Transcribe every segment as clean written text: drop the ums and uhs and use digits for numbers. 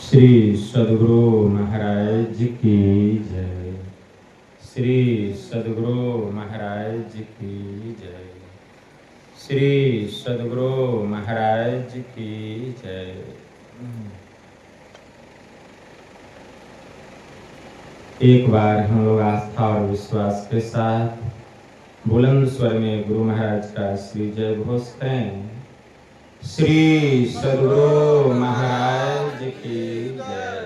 श्री सद्गुरु महाराज की जय। श्री सद्गुरु महाराज की जय। श्री सद्गुरु महाराज की जय। एक बार हम लोग आस्था और विश्वास के साथ बुलंद स्वर में गुरु महाराज का श्री जय घोष करें। श्री सद्गुरु महाराज की जय।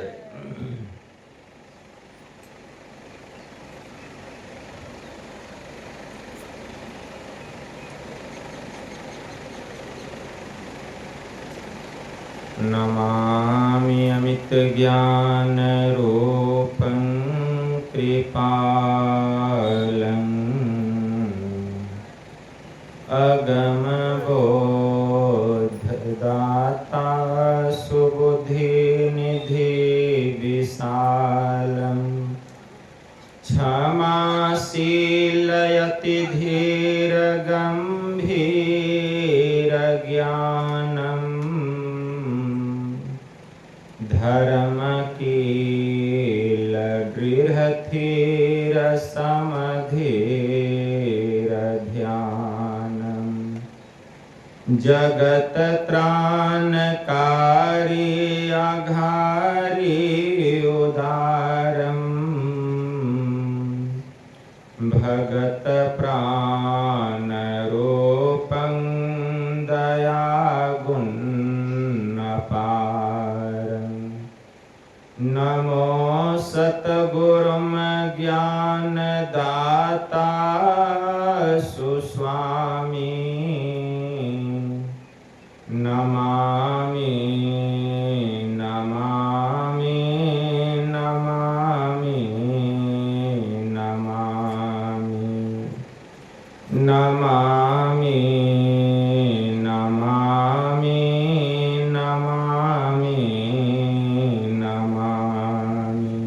नमामि अमित ज्ञान रूपं कृपालं अगम दाता सुबुद्धि निधि विशालम क्षमाशील यति धीर गंभीर ज्ञानम धर्म कील दृढ़ थीर समधीर ध्यानम जगत त्राणकारी आघारी उदारम भगत प्राण रूपं दया गुण अपारं नमो सतगुरुम ज्ञान दाता सुस्वामी नमामि नमामि नमामि नमामि नमामि नमामि नमामि नमामि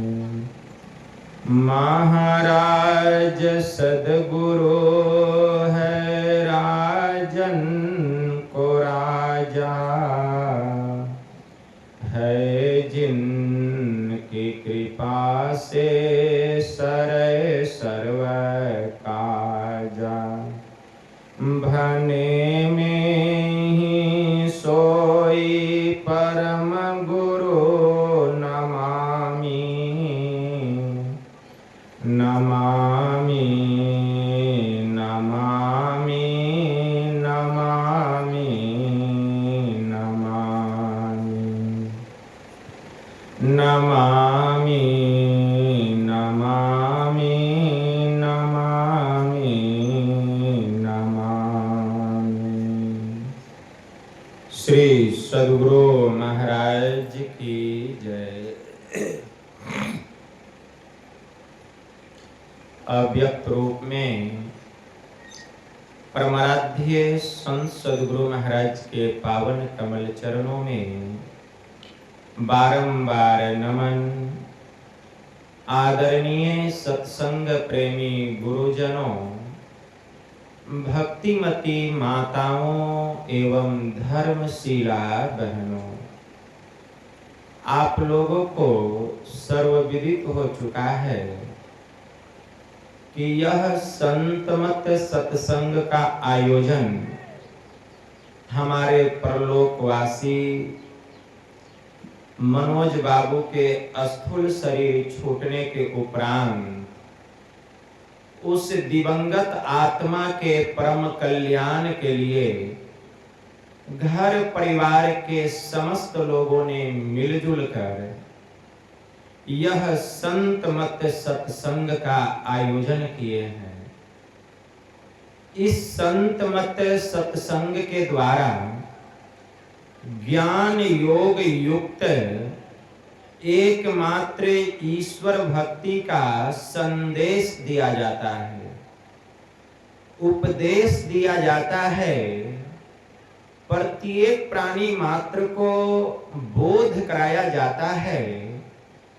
महाराज सद्गुरु है राजन को राजा है जिनकी कृपा से सरे सर्व काजा भने में ही सोई परम गुरु नमामि नमामि नमामि नमामि नमामि नमामि नमामि नमामि नमामि। श्री सद्गुरु महाराज की जय। अव्यक्त रूप में परमाराध्य संत सद्गुरु महाराज के पावन कमल चरणों में बारंबार नमन। आदरणीय सत्संग प्रेमी गुरुजनों, भक्तिमती माताओं एवं धर्मशीला बहनों, आप लोगों को सर्वविदित हो चुका है कि यह संतमत सत्संग का आयोजन हमारे परलोकवासी मनोज बाबू के स्थूल शरीर छूटने के उपरांत उस दिवंगत आत्मा के परम कल्याण के लिए घर परिवार के समस्त लोगों ने मिलजुल कर यह संत मत सत्संग का आयोजन किए हैं। इस संत मत सत्संग के द्वारा ज्ञान योग युक्त एकमात्र ईश्वर भक्ति का संदेश दिया जाता है, उपदेश दिया जाता है। प्रत्येक प्राणी मात्र को बोध कराया जाता है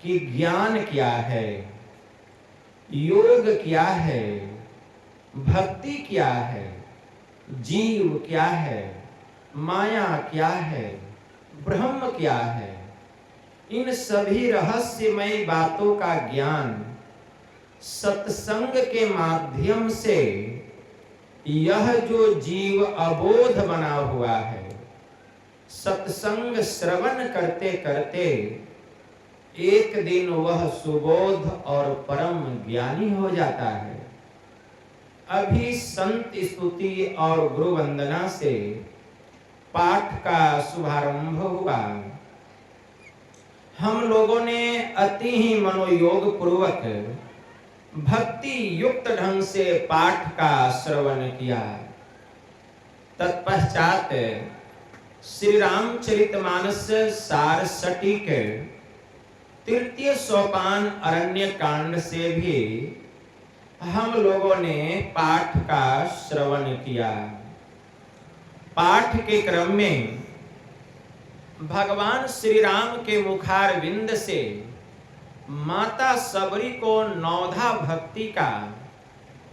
कि ज्ञान क्या है, योग क्या है, भक्ति क्या है, जीव क्या है, माया क्या है, ब्रह्म क्या है। इन सभी रहस्यमय बातों का ज्ञान सत्संग के माध्यम से यह जो जीव अबोध बना हुआ है, सत्संग श्रवण करते करते एक दिन वह सुबोध और परम ज्ञानी हो जाता है। अभी संत स्तुति और गुरु वंदना से पाठ का शुभारंभ हुआ। हम लोगों ने अति ही मनोयोग पूर्वक भक्ति युक्त ढंग से पाठ का श्रवण किया। तत्पश्चात श्री रामचरितमानस सार सटीक तृतीय सोपान अरण्य कांड से भी हम लोगों ने पाठ का श्रवण किया। पाठ के क्रम में भगवान श्री राम के मुखारविंद से माता सबरी को नौधा भक्ति का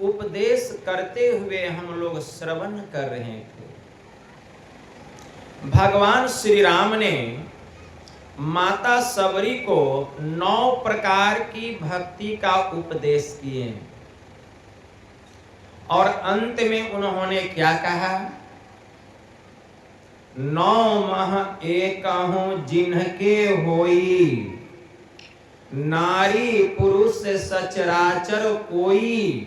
उपदेश करते हुए हम लोग श्रवण कर रहे थे। भगवान श्री राम ने माता सबरी को 9 प्रकार की भक्ति का उपदेश किए और अंत में उन्होंने क्या कहा? 9 मह एकहु जिन्हके होई, नारी पुरुष सचराचर कोई,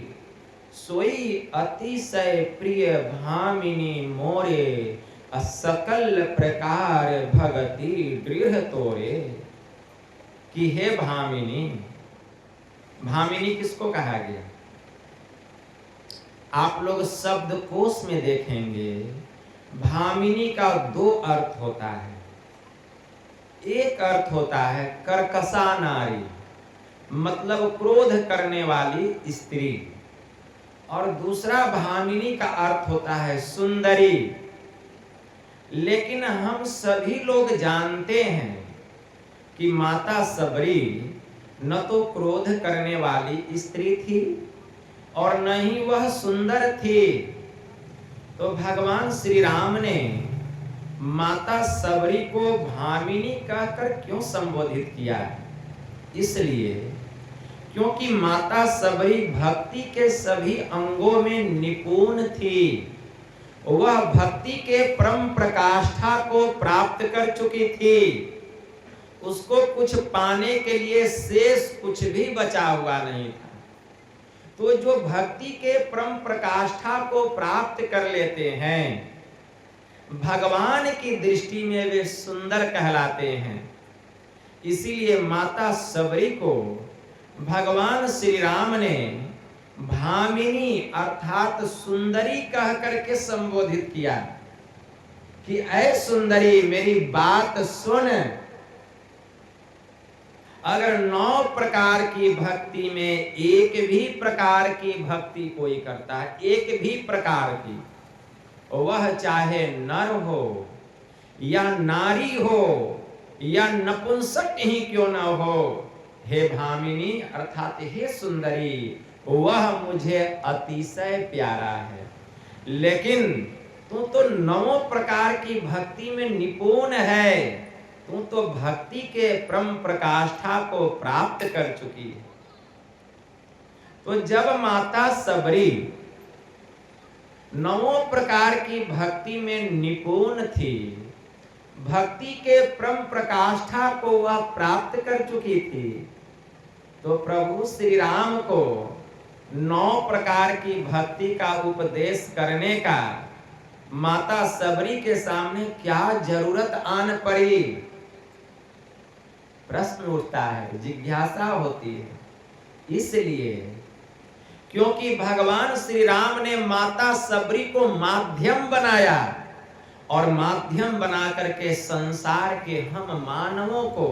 सोई अतिशय प्रिय भामिनी मोरे, सकल प्रकार भगति दृढ़ तोरे। कि हे भामिनी, भामिनी किसको कहा गया? आप लोग शब्द कोश में देखेंगे, भामिनी का 2 अर्थ होता है। एक अर्थ होता है कर्कशा नारी, मतलब क्रोध करने वाली स्त्री, और दूसरा भामिनी का अर्थ होता है सुंदरी। लेकिन हम सभी लोग जानते हैं कि माता सबरी न तो क्रोध करने वाली स्त्री थी और न ही वह सुंदर थी। तो भगवान श्री राम ने माता सबरी को भामिनी कहकर क्यों संबोधित किया? इसलिए क्योंकि माता सबरी भक्ति के सभी अंगों में निपुण थी। वह भक्ति के परम प्रकाष्ठा को प्राप्त कर चुकी थी। उसको कुछ पाने के लिए शेष कुछ भी बचा हुआ नहीं था। तो जो भक्ति के परम प्रकाष्ठा को प्राप्त कर लेते हैं, भगवान की दृष्टि में वे सुंदर कहलाते हैं। इसीलिए माता सबरी को भगवान श्री राम ने भामिनी अर्थात सुंदरी कह करके संबोधित किया कि ऐ सुंदरी मेरी बात सुन। अगर 9 प्रकार की भक्ति में एक भी प्रकार की भक्ति कोई करता है, एक भी प्रकार की, वह चाहे नर हो या नारी हो या नपुंसक ही क्यों न हो, हे भामिनी अर्थात हे सुंदरी, वह मुझे अतिशय प्यारा है। लेकिन तू तो 9 प्रकार की भक्ति में निपुण है, तू तो भक्ति के परम प्रकाष्ठा को प्राप्त कर चुकी है। तो जब माता सबरी 9 प्रकार की भक्ति में निपुण थी, भक्ति के परम प्रकाष्ठा को वह प्राप्त कर चुकी थी, तो प्रभु श्री राम को 9 प्रकार की भक्ति का उपदेश करने का माता सबरी के सामने क्या जरूरत आन पड़ी? प्रश्न उठता है, जिज्ञासा होती है। इसलिए क्योंकि भगवान श्री राम ने माता सबरी को माध्यम बनाया और माध्यम बना करके संसार के हम मानवों को,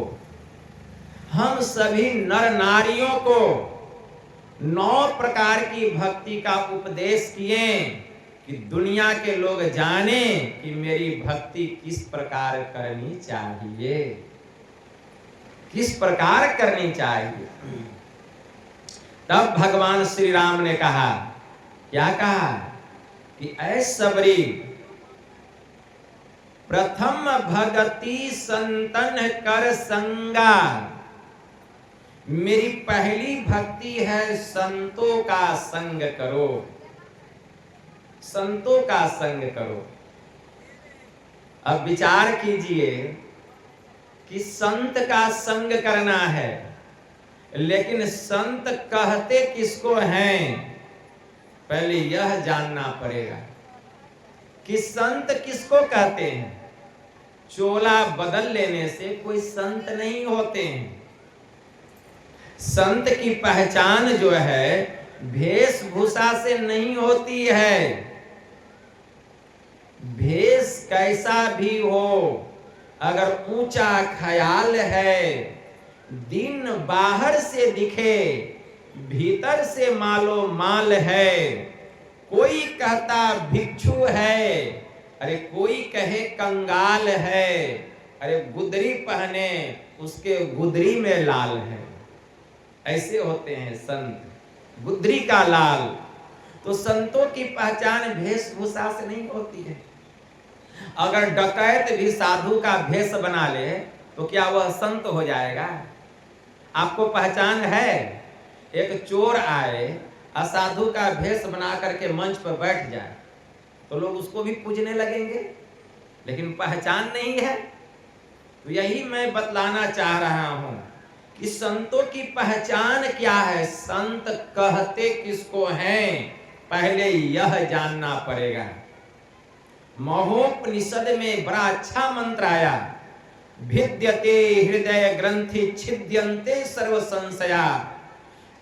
हम सभी नर नारियों को 9 प्रकार की भक्ति का उपदेश किए कि दुनिया के लोग जाने कि मेरी भक्ति किस प्रकार करनी चाहिए, किस प्रकार करनी चाहिए। तब भगवान श्री राम ने कहा, क्या कहा कि ऐ सबरी, प्रथम भगति संतन कर संगा। मेरी पहली भक्ति है संतों का संग करो, संतों का संग करो। अब विचार कीजिए कि संत का संग करना है, लेकिन संत कहते किसको हैं? पहले यह जानना पड़ेगा कि संत किसको कहते हैं। चोला बदल लेने से कोई संत नहीं होते हैं। संत की पहचान जो है वेशभूषा से नहीं होती है। भेष कैसा भी हो, अगर ऊंचा ख्याल है, दिन बाहर से दिखे भीतर से मालो माल है। कोई कहता भिक्षु है, अरे कोई कहे कंगाल है, अरे गुदरी पहने उसके गुदरी में लाल है। ऐसे होते हैं संत, गुदरी का लाल। तो संतों की पहचान वेशभूषा से नहीं होती है। अगर डकैत भी साधु का भेष बना ले तो क्या वह संत हो जाएगा? आपको पहचान है? एक चोर आए असाधु का भेष बना करके मंच पर बैठ जाए तो लोग उसको भी पूजने लगेंगे, लेकिन पहचान नहीं है। तो यही मैं बतलाना चाह रहा हूं कि संतों की पहचान क्या है, संत कहते किसको हैं, पहले यह जानना पड़ेगा। महोपनिषद में बड़ा अच्छा मंत्र आया, भिद्यते हृदय ग्रंथि छिद्यन्ते सर्व संशया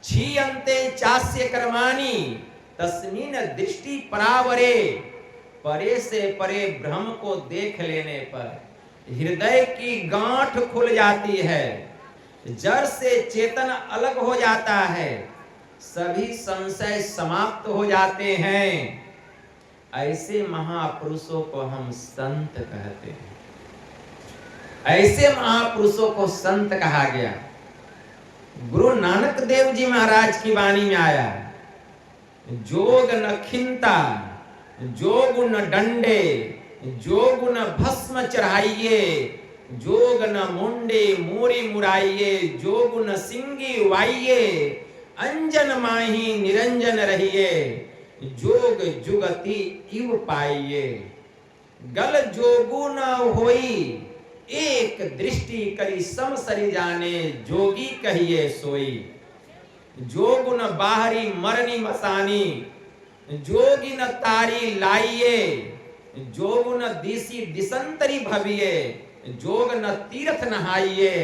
क्षीयन्ते चास्य कर्माणि तस्मिन् दृष्टि परावरे। परे से परे ब्रह्म को देख लेने पर हृदय की गांठ खुल जाती है, जड़ से चेतन अलग हो जाता है, सभी संशय समाप्त हो जाते हैं। ऐसे महापुरुषों को हम संत कहते हैं। ऐसे महापुरुषों को संत कहा गया। गुरु नानक देव जी महाराज की वाणी में आया, जोग न खिंता जोग न डंडे, जोग न भस्म चढ़ाइए, जोग न मुंडे मोरी मुराइए, जोग न सिंगी वाइये, अंजन माही निरंजन रहिए, जोग जुगति इव पाइये। गल जोगु न होई एक दृष्टि करी सम सरी जाने, जोगी कहिए सोई। जोग न बाहरी मरनी मसानी, जोगी न तारी लाइये, जोग न दिसी दिसंतरी भविये, जोग न तीर्थ नहाइये,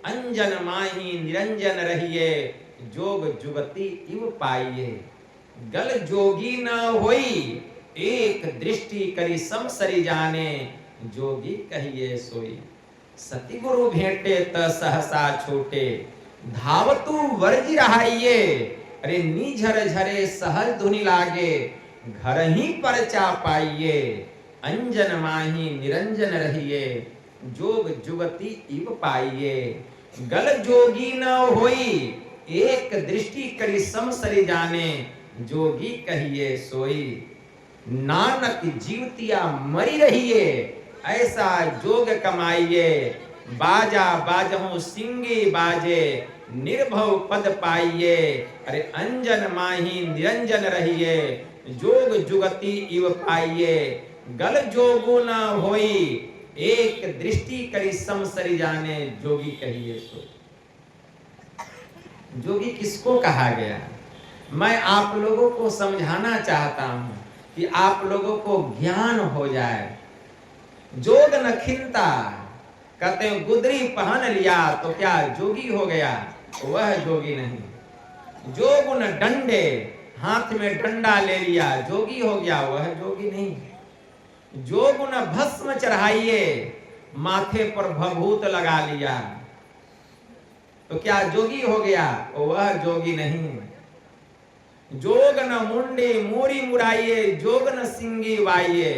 अंजन माही निरंजन रहिए, जोग जुगति इव पाइये। गल जोगी न होई एक दृष्टि करी सम सरी जाने, जोगी कहिए सोई। सती गुरु भेंटे त सहसा छोटे, धावतु वर्जी रहाइये, अरे नीझर झरे सहज धुनि लागे, घर ही परचा पाइये, अंजन माही निरंजन रहिए, जोग जुगति इव पाइये। गल जोगी न होई एक दृष्टि करी सम सरी जाने, जोगी कहिए सोई। नानक जीवतिया मरी रहिए, ऐसा जोग कमाइए, बाजा बाजहु सिंगी बाजे, निर्भव पद पाइये, अरे अंजन माही निरंजन रहिए, जोग जुगति इव पाइये। गल जोगु न होई एक दृष्टि करी सम सरी जाने, जोगी कहिए सो। जोगी किसको कहा गया? मैं आप लोगों को समझाना चाहता हूं कि आप लोगों को ज्ञान हो जाए। जोग न खिलता, कहते हैं गुदरी पहन लिया तो क्या जोगी हो गया? वह जोगी नहीं। जोग न डंडे, हाथ में डंडा ले लिया जोगी हो गया, वह जोगी नहीं। जोग न भस्म चढ़ाइए, माथे पर भभूत लगा लिया तो क्या जोगी हो गया? वह जोगी नहीं। जोग न मुंडी मूरी मुराइए, जोग न सिंगी वाइये,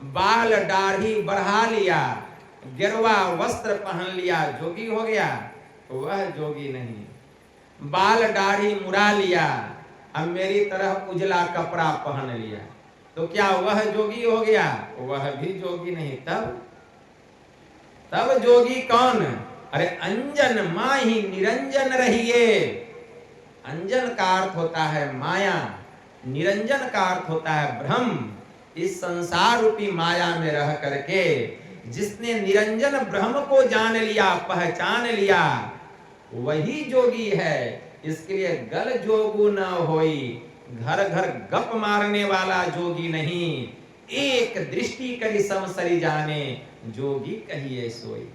बाल दाढ़ी बढ़ा लिया, गिरवा वस्त्र पहन लिया, जोगी हो गया? वह जोगी नहीं। बाल दाढ़ी मुड़ा लिया, अब मेरी तरह उजला कपड़ा पहन लिया तो क्या वह जोगी हो गया? वह भी जोगी नहीं। तब जोगी कौन? अरे अंजन माही निरंजन रहिए। अंजन का अर्थ होता है माया, निरंजन का अर्थ होता है ब्रह्म। इस संसार रूपी माया में रह करके जिसने निरंजन ब्रह्म को जान लिया, पहचान लिया, वही जोगी है। इसके लिए गल जोगु न होई, घर घर गप मारने वाला जोगी नहीं। एक दृष्टि करी समसरी जाने, जोगी कहिए सोई।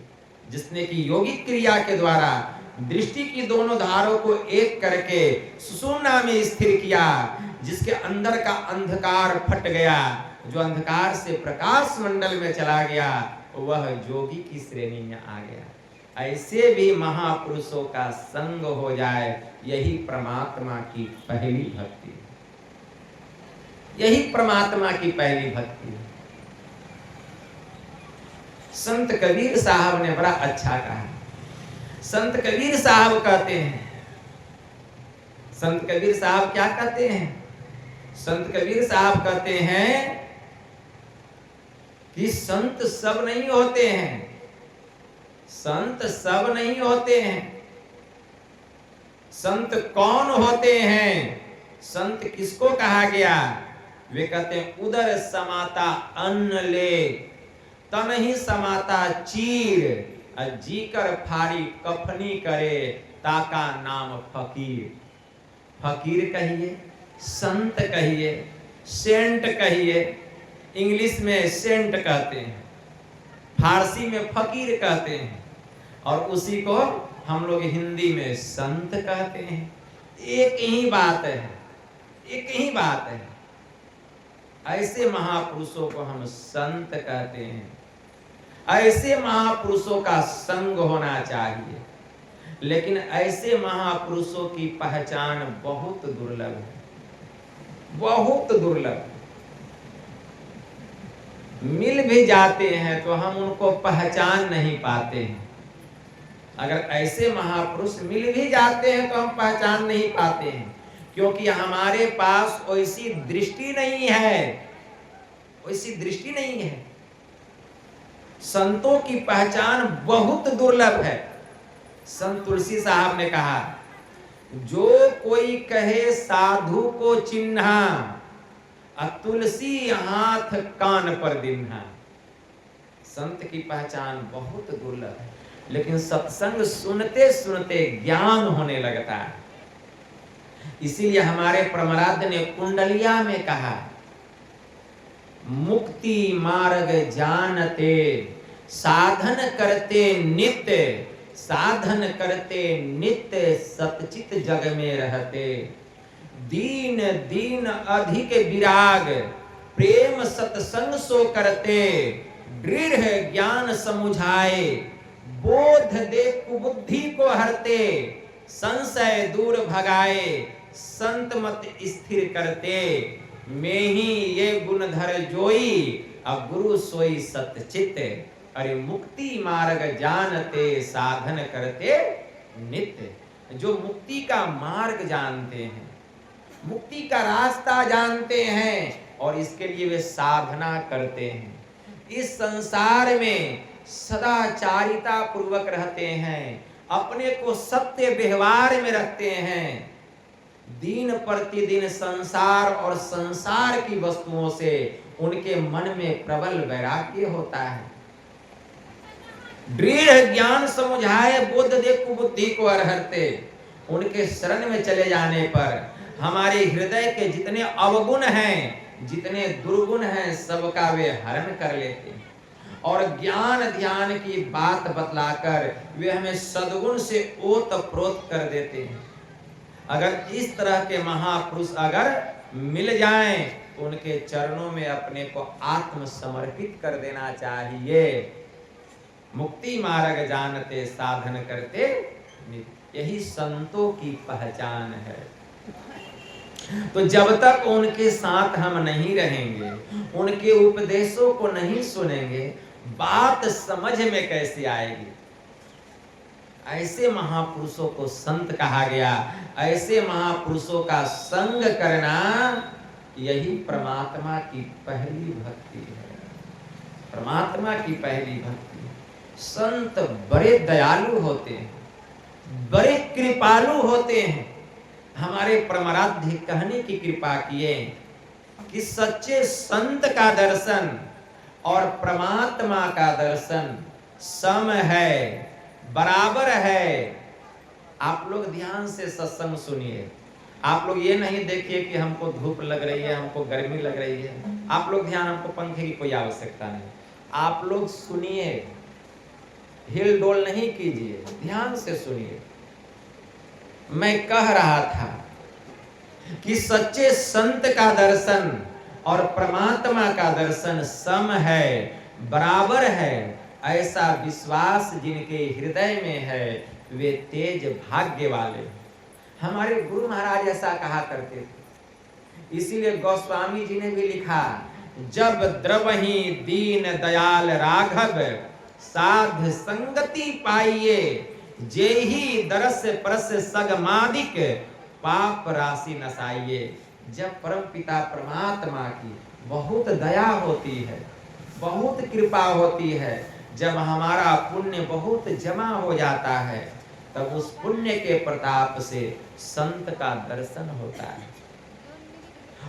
जिसने की योगिक क्रिया के द्वारा दृष्टि की दोनों धारों को एक करके सुषुम्ना में स्थिर किया, जिसके अंदर का अंधकार फट गया, जो अंधकार से प्रकाश मंडल में चला गया, वह जोगी की श्रेणी में आ गया। ऐसे भी महापुरुषों का संग हो जाए, यही परमात्मा की पहली भक्ति है। यही परमात्मा की पहली भक्ति है। संत कबीर साहब ने बड़ा अच्छा कहा। संत कबीर साहब कहते हैं, संत कबीर साहब क्या कहते हैं? संत कबीर साहब कहते हैं कि संत सब नहीं होते हैं। संत सब नहीं होते हैं। संत कौन होते हैं? संत किसको कहा गया? वे कहते हैं उदर समाता अन्न ले, तन ही समाता चीर, जीकर फारी कफनी करे, ताका नाम फकीर। फकीर कहिए, संत कहिए, सेंट कहिए। इंग्लिश में सेंट कहते हैं, फारसी में फकीर कहते हैं, और उसी को हम लोग हिंदी में संत कहते हैं। एक ही बात है, एक ही बात है। ऐसे महापुरुषों को हम संत कहते हैं। ऐसे महापुरुषों का संग होना चाहिए। लेकिन ऐसे महापुरुषों की पहचान बहुत दुर्लभ है, बहुत दुर्लभ। मिल भी जाते हैं तो हम उनको पहचान नहीं पाते हैं। अगर ऐसे महापुरुष मिल भी जाते हैं तो हम पहचान नहीं पाते हैं, क्योंकि हमारे पास वैसी दृष्टि नहीं है, वैसी दृष्टि नहीं है। संतों की पहचान बहुत दुर्लभ है। संत तुलसी साहब ने कहा, जो कोई कहे साधु को चिन्हा, तुलसी हाथ कान पर दिन्हा। संत की पहचान बहुत दुर्लभ है, लेकिन सत्संग सुनते सुनते ज्ञान होने लगता है। इसीलिए हमारे परमराध्य ने कुंडलिया में कहा, मुक्ति मार्ग जानते, साधन करते नित्य, साधन करते नित्य, सतचित जग में रहते। दीन दीन अधिक विराग, प्रेम सत्संग सो करते। दृढ़ ज्ञान समुझाए, बोध दे कुबुद्धि को हरते। संशय दूर भगाए, संत मत स्थिर करते। में ही ये गुण धर जोई, अब गुरु सोई सतचित। अरे मुक्ति मार्ग जानते, साधन करते नित्य। जो मुक्ति का मार्ग जानते हैं, मुक्ति का रास्ता जानते हैं, और इसके लिए वे साधना करते हैं। इस संसार में सदाचारिता पूर्वक रहते हैं, अपने को सत्य व्यवहार में रखते हैं। दिन प्रतिदिन संसार और संसार की वस्तुओं से उनके मन में प्रबल वैराग्य होता है। दृढ़ ज्ञान समुझाए, बोध दे कुबुद्धि को अरहरते। उनके शरण में चले जाने पर हमारे हृदय के जितने अवगुण हैं, जितने दुर्गुण हैं, सबका वे हरण कर लेते हैं और ज्ञान ध्यान की बात बतलाकर वे हमें सद्गुण से ओत-प्रोत कर देते हैं। अगर इस तरह के महापुरुष अगर मिल जाएं तो उनके चरणों में अपने को आत्मसमर्पित कर देना चाहिए। मुक्ति मार्ग जानते साधन करते, यही संतों की पहचान है। तो जब तक उनके साथ हम नहीं रहेंगे, उनके उपदेशों को नहीं सुनेंगे, बात समझ में कैसे आएगी? ऐसे महापुरुषों को संत कहा गया। ऐसे महापुरुषों का संग करना यही परमात्मा की पहली भक्ति है। परमात्मा की पहली भक्ति। संत बड़े दयालु होते हैं, बड़े कृपालु होते हैं। हमारे परमाराध्य कहने की कृपा किए कि सच्चे संत का दर्शन और परमात्मा का दर्शन सम है, बराबर है। आप लोग ध्यान से सत्संग सुनिए। आप लोग ये नहीं देखिए कि हमको धूप लग रही है, हमको गर्मी लग रही है। आप लोग ध्यान, हमको पंखे की कोई आवश्यकता नहीं। आप लोग सुनिए, हिल डोल नहीं कीजिए, ध्यान से सुनिए। मैं कह रहा था कि सच्चे संत का दर्शन और परमात्मा का दर्शन सम है, बराबर है। ऐसा विश्वास जिनके हृदय में है वे तेज भाग्य वाले। हमारे गुरु महाराज ऐसा कहा करते थे। इसीलिए गोस्वामी जी ने भी लिखा, जब द्रवहि दीन दयाल राघव साध संगति पाइए, जेहि दरस परस सगमादिक पाप राशि नसाइए। जब परम पिता परमात्मा की बहुत दया होती है, बहुत कृपा होती है, जब हमारा पुण्य बहुत जमा हो जाता है, तब उस पुण्य के प्रताप से संत का दर्शन होता है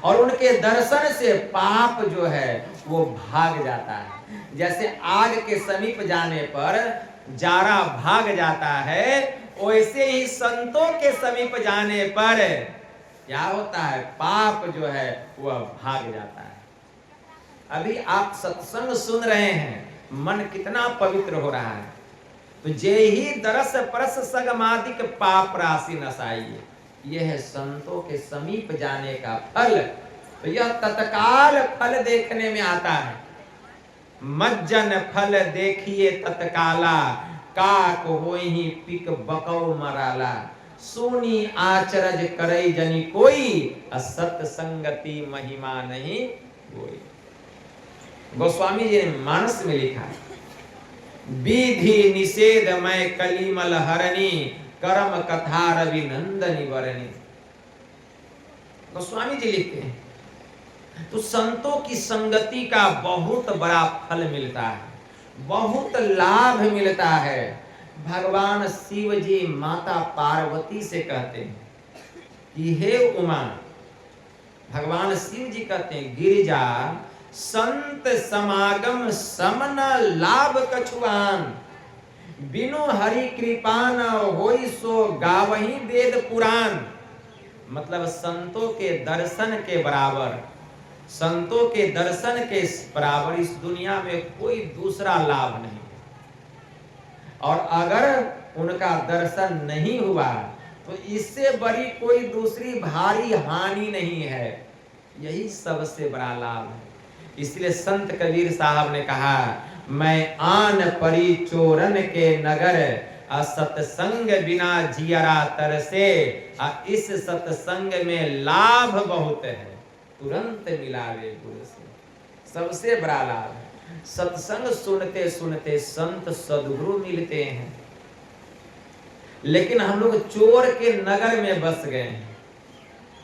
और उनके दर्शन से पाप जो है वो भाग जाता है। जैसे आग के समीप जाने पर जारा भाग जाता है, वैसे ही संतों के समीप जाने पर क्या होता है? पाप जो है वह भाग जाता है। अभी आप सत्संग सुन रहे हैं, मन कितना पवित्र हो रहा है। तो जे ही दरस परस सगमादिक पाप राशि नसाइए, यह है संतों के समीप जाने का फल। तो यह तत्काल फल देखने में आता है। मज्जन फल देखिए तत्काला, काक होई पिक बकौ मराला। सुनी आचरज करे जनी कोई, असत संगति महिमा नहीं कोई। गोस्वामी जी ने मानस में लिखा, विधि निषेध मैं कलिमल हरणी, कर्म कथा रवि नंदनी वरणी। गोस्वामी जी लिखते हैं तो संतों की संगति का बहुत बड़ा फल मिलता है, बहुत लाभ मिलता है। भगवान शिव जी माता पार्वती से कहते हैं कि हे उमा, भगवान शिव जी कहते हैं, गिरिजा संत समागम समन लाभ कछुआन, बिनु हरि कृपा न होई सो गावही वेद पुराण। मतलब संतों के दर्शन के बराबर, संतों के दर्शन के बराबर इस दुनिया में कोई दूसरा लाभ नहीं। और अगर उनका दर्शन नहीं हुआ तो इससे बड़ी कोई दूसरी भारी हानि नहीं है। यही सबसे बड़ा लाभ है। इसलिए संत कबीर साहब ने कहा, मैं आन परी चोरन के नगर, असत्संग बिना जियरा तरसे। इस सत्संग में लाभ बहुत है, तुरंत मिलावे गुरु से। सबसे बड़ा लाभ है। सत्संग सुनते सुनते संत सद्गुरु मिलते हैं, लेकिन हम लोग चोर के नगर में बस गए हैं।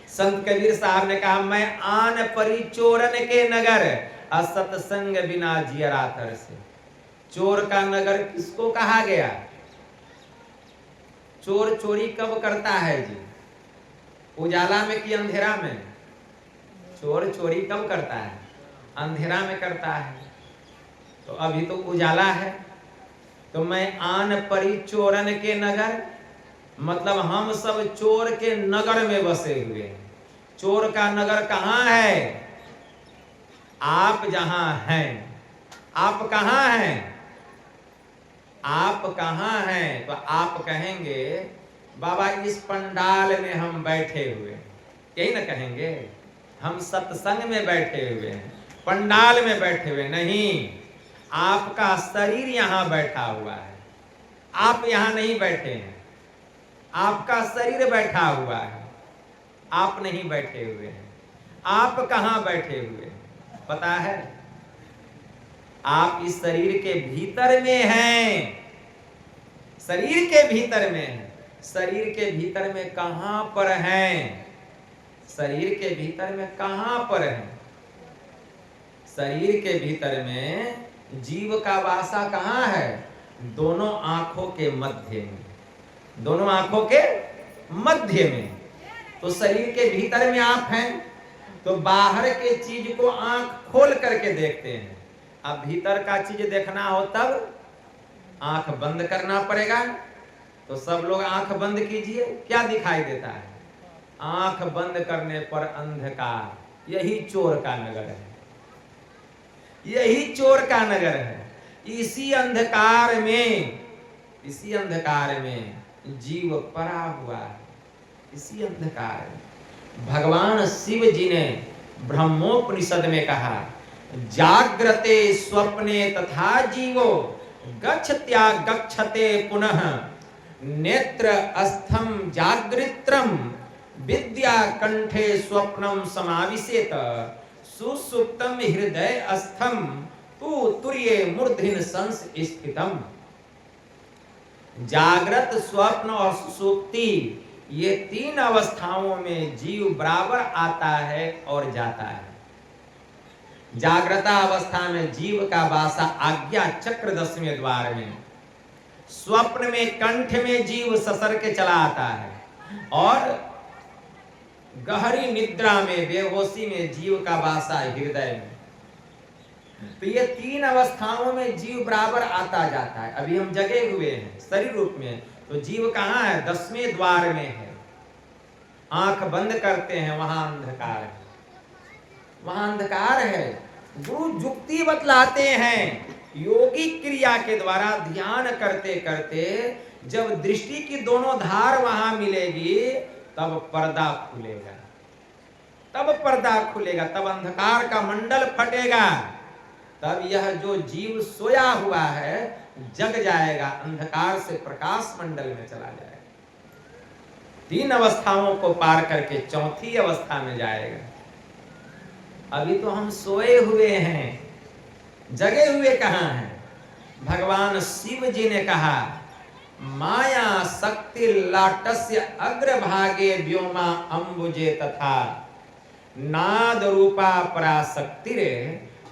संत कबीर साहब ने कहा, मैं आन परी चोरन के नगर, असत्संग बिना जियरा तरसे। चोर का नगर किसको कहा गया? चोर चोरी कब करता है जी? उजाला में कि अंधेरा में? चोर चोरी कब करता है? अंधेरा में करता है। तो अभी तो उजाला है। तो मैं आन परी चोरन के नगर, मतलब हम सब चोर के नगर में बसे हुए हैं। चोर का नगर कहाँ है? आप जहां हैं। आप कहाँ हैं? आप कहाँ हैं? तो आप कहेंगे बाबा इस पंडाल में हम बैठे हुए, यही ना कहेंगे, हम सत्संग में बैठे हुए हैं, पंडाल में बैठे हुए नहीं, आपका शरीर यहां बैठा हुआ है, आप यहां नहीं बैठे हैं, आपका शरीर बैठा हुआ है, आप नहीं बैठे हुए हैं। आप कहां बैठे हुए हैं पता है? आप इस शरीर के भीतर में हैं, शरीर के भीतर में हैं। शरीर के भीतर में कहां पर हैं? शरीर के भीतर में कहां पर हैं? शरीर के भीतर में जीव का वासा कहां है? दोनों आंखों के मध्य में, दोनों आंखों के मध्य में। तो शरीर के भीतर में आप हैं, तो बाहर के चीज को आंख खोल करके देखते हैं। अब भीतर का चीज देखना हो तब आंख बंद करना पड़ेगा। तो सब लोग आंख बंद कीजिए, क्या दिखाई देता है? आंख बंद करने पर अंधकार। यही चोर का नगर है, यही चोर का नगर है। इसी अंधकार में, इसी अंधकार में जीव पड़ा हुआ है। इसी अंधकार में भगवान शिव जी ने ब्रह्मोपनिषद में कहा, जाग्रते स्वप्ने तथा जीवो गच्छत्या गच्छते पुनः नेत्र अस्थम जागृत्रम विद्या कंठे स्वप्नम समाविशेत सुसुप्तम हृदय अस्थम तु तुर्ये मूर्धनि संस्थितम। जागृत, स्वप्न और सुसुप्ति, ये तीन अवस्थाओं में जीव बराबर आता है और जाता है। जागृता अवस्था में जीव का वासा आज्ञा चक्र 10वें द्वार में, स्वप्न में कंठ में जीव ससर के चला आता है, और गहरी निद्रा में, बेहोशी में जीव का वासा हृदय में। तो ये तीन अवस्थाओं में जीव बराबर आता जाता है। अभी हम जगे हुए हैं शरीर रूप में, तो जीव कहाँ है? 10वें द्वार में है। आंख बंद करते हैं, वहां अंधकार है, वहां अंधकार है। गुरु जुक्ति बतलाते हैं, योगिक क्रिया के द्वारा ध्यान करते करते जब दृष्टि की दोनों धार वहां मिलेगी, तब पर्दा खुलेगा, तब पर्दा खुलेगा, तब अंधकार का मंडल फटेगा, तब यह जो जीव सोया हुआ है जग जाएगा, अंधकार से प्रकाश मंडल में चला जाएगा। तीन अवस्थाओं को पार करके चौथी अवस्था में जाएगा। अभी तो हम सोए हुए हैं, जगे हुए कहां हैं? भगवान शिव जी ने कहा, माया शक्ति लाटस्य अग्रभागे व्योमा अंबुजे तथा नाद रूपा पराशक्तिरे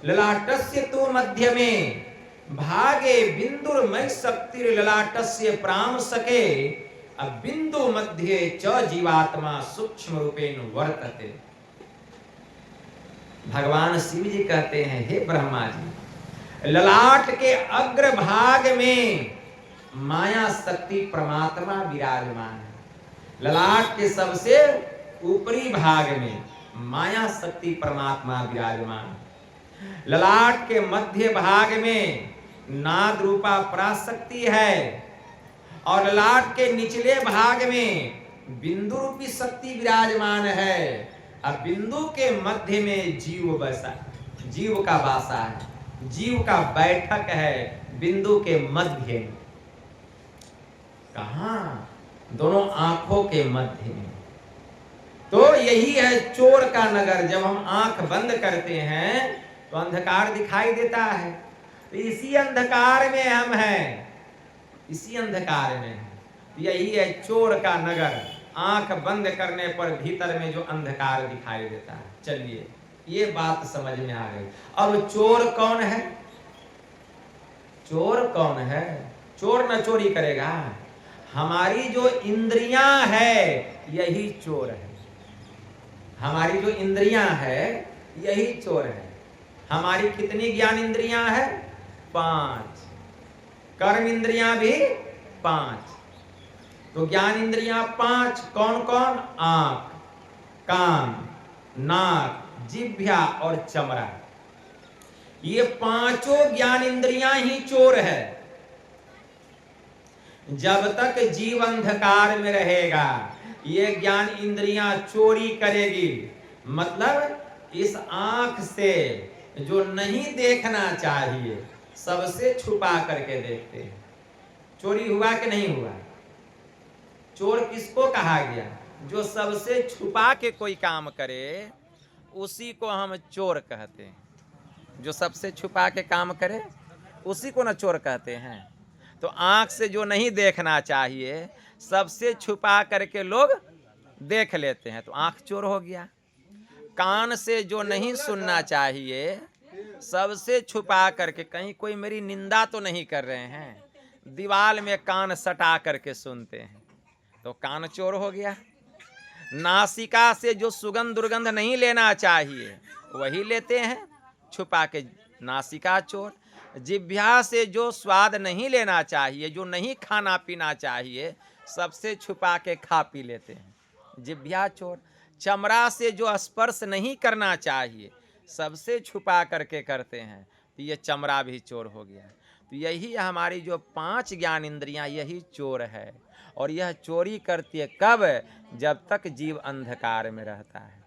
ललाटस्य तो मध्य में भागे बिंदुर्मय शक्ति ललाटस्य प्राम सके बिंदु मध्य च जीवात्मा सूक्ष्म रूपेण वर्तते। भगवान शिव जी कहते हैं, हे ब्रह्मा जी, ललाट के अग्रभाग में माया शक्ति परमात्मा विराजमान है। ललाट के सबसे ऊपरी भाग में माया शक्ति परमात्मा विराजमान। ललाट के मध्य भाग में नाद रूपा पराशक्ति है, और ललाट के निचले भाग में बिंदु रूपी शक्ति विराजमान है। अब बिंदु के मध्य में जीव बसा, जीव का वासा है, जीव का बैठक है बिंदु के मध्य में। कहां? दोनों आंखों के मध्य में। तो यही है चोर का नगर। जब हम आंख बंद करते हैं तो अंधकार दिखाई देता है। तो इसी अंधकार में हम हैं, इसी अंधकार में हैं। यही है चोर का नगर। आंख बंद करने पर भीतर में जो अंधकार दिखाई देता है। चलिए, ये बात समझ में आ गई। अब चोर कौन है? चोर कौन है? चोर न चोरी करेगा। हमारी जो इंद्रियां है यही चोर है। हमारी जो इंद्रियां है यही चोर है। हमारी कितनी ज्ञान इंद्रियां है? 5। कर्म इंद्रियां भी 5। तो ज्ञान इंद्रियां 5 कौन कौन? आंख, कान, नाक, जिह्वा और चमड़ा, ये पांचों ज्ञान इंद्रियां ही चोर है। जब तक जीव अंधकार में रहेगा ये ज्ञान इंद्रियां चोरी करेगी। मतलब इस आंख से जो नहीं देखना चाहिए सबसे छुपा करके देखते हैं। चोरी हुआ कि नहीं हुआ? चोर किसको कहा गया? जो सबसे छुपा के कोई काम करे उसी को हम चोर कहते हैं। जो सबसे छुपा के काम करे उसी को ना चोर कहते हैं। तो आंख से जो नहीं देखना चाहिए सबसे छुपा करके लोग देख लेते हैं, तो आंख चोर हो गया। कान से जो नहीं सुनना चाहिए सबसे छुपा करके, कहीं कोई मेरी निंदा तो नहीं कर रहे हैं, दीवार में कान सटा करके सुनते हैं, तो कान चोर हो गया। नासिका से जो सुगंध दुर्गंध नहीं लेना चाहिए वही लेते हैं, छुपा के, नासिका चोर। जिह्वा से जो स्वाद नहीं लेना चाहिए, जो नहीं खाना पीना चाहिए, सबसे छुपा के खा पी लेते हैं, जिह्वा चोर। चमड़ा से जो स्पर्श नहीं करना चाहिए सबसे छुपा करके करते हैं, तो ये चमड़ा भी चोर हो गया। तो यही हमारी जो 5 ज्ञान इंद्रियां यही चोर है। और यह चोरी करती है कब? जब तक जीव अंधकार में रहता है।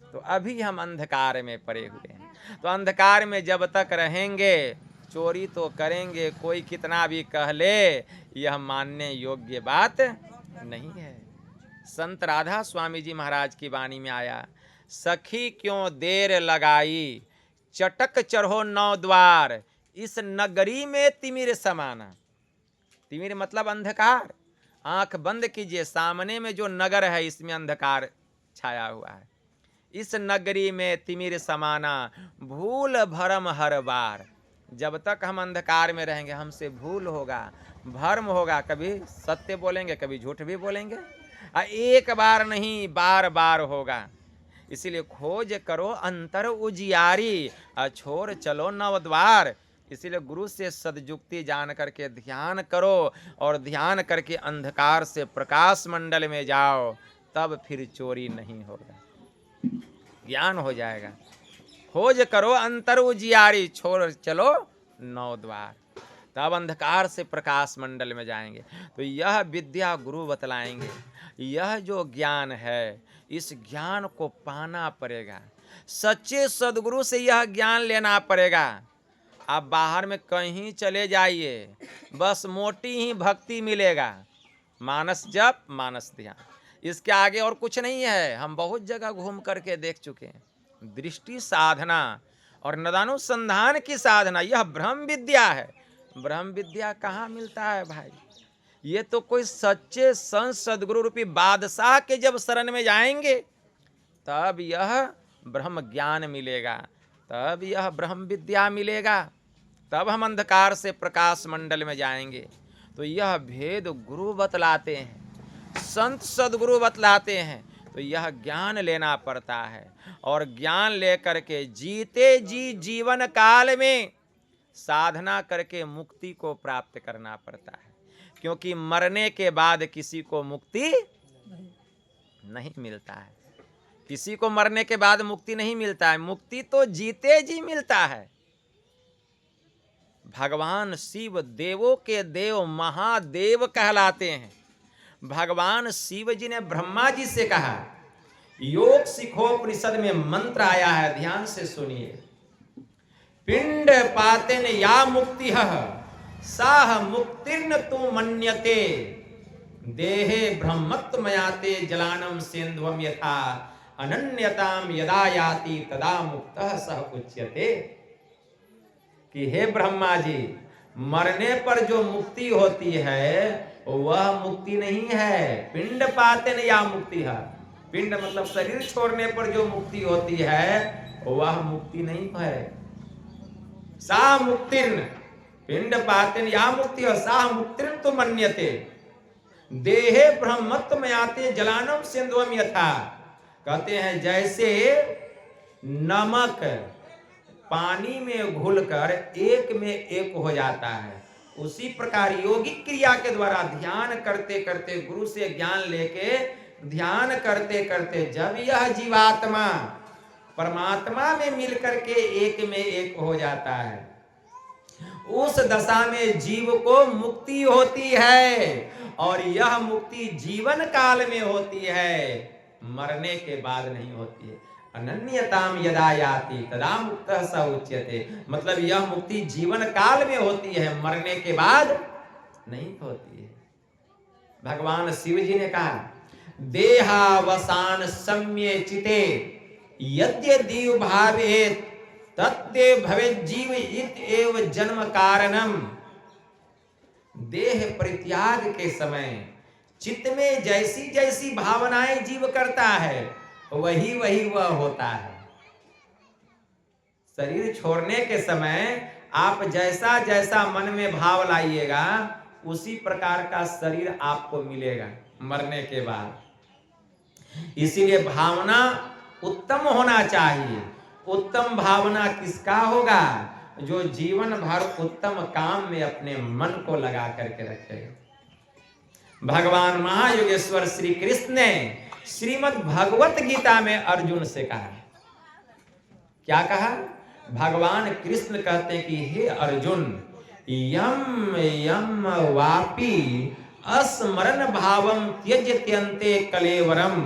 तो अभी हम अंधकार में पड़े हुए हैं, तो अंधकार में जब तक रहेंगे चोरी तो करेंगे। कोई कितना भी कह ले यह मानने योग्य बात नहीं है। संत राधा स्वामी जी महाराज की वाणी में आया, सखी क्यों देर लगाई, चटक चढ़ो 9 द्वार, इस नगरी में तिमिर समाना। तिमिर मतलब अंधकार। आंख बंद कीजिए, सामने में जो नगर है इसमें अंधकार छाया हुआ है। इस नगरी में तिमिर समाना, भूल भरम हर बार। जब तक हम अंधकार में रहेंगे हमसे भूल होगा, भर्म होगा, कभी सत्य बोलेंगे कभी झूठ भी बोलेंगे, एक बार नहीं बार बार होगा। इसीलिए खोज करो अंतर उजियारी, छोड़ चलो 9 द्वार। इसीलिए गुरु से सदयुक्ति जान करके ध्यान करो, और ध्यान करके अंधकार से प्रकाश मंडल में जाओ, तब फिर चोरी नहीं होगा, ज्ञान हो जाएगा। खोज करो अंतर उजियारी, छोड़ चलो 9 द्वार, तब अंधकार से प्रकाश मंडल में जाएंगे। तो यह विद्या गुरु बतलाएंगे। यह जो ज्ञान है इस ज्ञान को पाना पड़ेगा, सच्चे सदगुरु से यह ज्ञान लेना पड़ेगा। आप बाहर में कहीं चले जाइए, बस मोटी ही भक्ति मिलेगा, मानस जप मानस ध्यान, इसके आगे और कुछ नहीं है। हम बहुत जगह घूम करके देख चुके हैं। दृष्टि साधना और नदानुसंधान की साधना यह ब्रह्म विद्या है। ब्रह्म विद्या कहाँ मिलता है भाई? ये तो कोई सच्चे संत सदगुरु रूपी बादशाह के जब शरण में जाएंगे तब यह ब्रह्म ज्ञान मिलेगा, तब यह ब्रह्म विद्या मिलेगा, तब हम अंधकार से प्रकाश मंडल में जाएंगे। तो यह भेद गुरु बतलाते हैं, संत सदगुरु बतलाते हैं। तो यह ज्ञान लेना पड़ता है, और ज्ञान लेकर के जीते जी जीवन काल में साधना करके मुक्ति को प्राप्त करना पड़ता है। क्योंकि मरने के बाद किसी को मुक्ति नहीं मिलता है, किसी को मरने के बाद मुक्ति नहीं मिलता है, मुक्ति तो जीते जी मिलता है। भगवान शिव देवों के देव महादेव कहलाते हैं। भगवान शिव जी ने ब्रह्मा जी से कहा, योग सिखोपनिषद में मंत्र आया है, ध्यान से सुनिए। पिंड पातेन या मुक्ति साह मुक्तिर्न तु मन्यते, देहे ब्रह्मत्वमयाते जलानम सेंध्वम यथा, अनन्यताम यदा याति तदा मुक्तः सह उच्यते। कि हे ब्रह्मा जी, मरने पर जो मुक्ति होती है वह मुक्ति नहीं है। पिंड पातेन या मुक्ति है, पिंड मतलब शरीर छोड़ने पर जो मुक्ति होती है वह मुक्ति नहीं है। सा मुक्तिर्न, पिंड पातेन या मुक्ति है, सा मुक्तिर्न तो मन्यते, देहे ब्रह्मत्वमयाते जलानम सिंधुवम यथा। कहते हैं जैसे नमक पानी में घुलकर एक में एक हो जाता है, उसी प्रकार योगिक क्रिया के द्वारा ध्यान करते करते, गुरु से ज्ञान लेके ध्यान करते करते, जब यह जीवात्मा परमात्मा में मिलकर के एक में एक हो जाता है। उस दशा में जीव को मुक्ति होती है, और यह मुक्ति जीवन काल में होती है, मरने के बाद नहीं होती है। अनन्यताम यदा याति तदा मुक्तः स उच्यते। मतलब यह मुक्ति जीवन काल में होती है, मरने के बाद नहीं होती है। भगवान शिव जी ने कहा, देहावसान सम्ये चिते यद्य दीव भावेत तत्ते भवे जीव इत एव जन्म कारणम। देह परित्याग के समय चित्त में जैसी जैसी भावनाएं जीव करता है, वही वही वह होता है। शरीर छोड़ने के समय आप जैसा जैसा मन में भाव लाइएगा, उसी प्रकार का शरीर आपको मिलेगा मरने के बाद। इसीलिए भावना उत्तम होना चाहिए। उत्तम भावना किसका होगा? जो जीवन भर उत्तम काम में अपने मन को लगा करके रखेगा। भगवान महायोगेश्वर श्री कृष्ण ने श्रीमद् भगवत गीता में अर्जुन से कहा, क्या कहा? भगवान कृष्ण कहते हैं कि हे अर्जुन, यम यम वापी अस्मरण भावम त्यज्यन्ते कलेवरम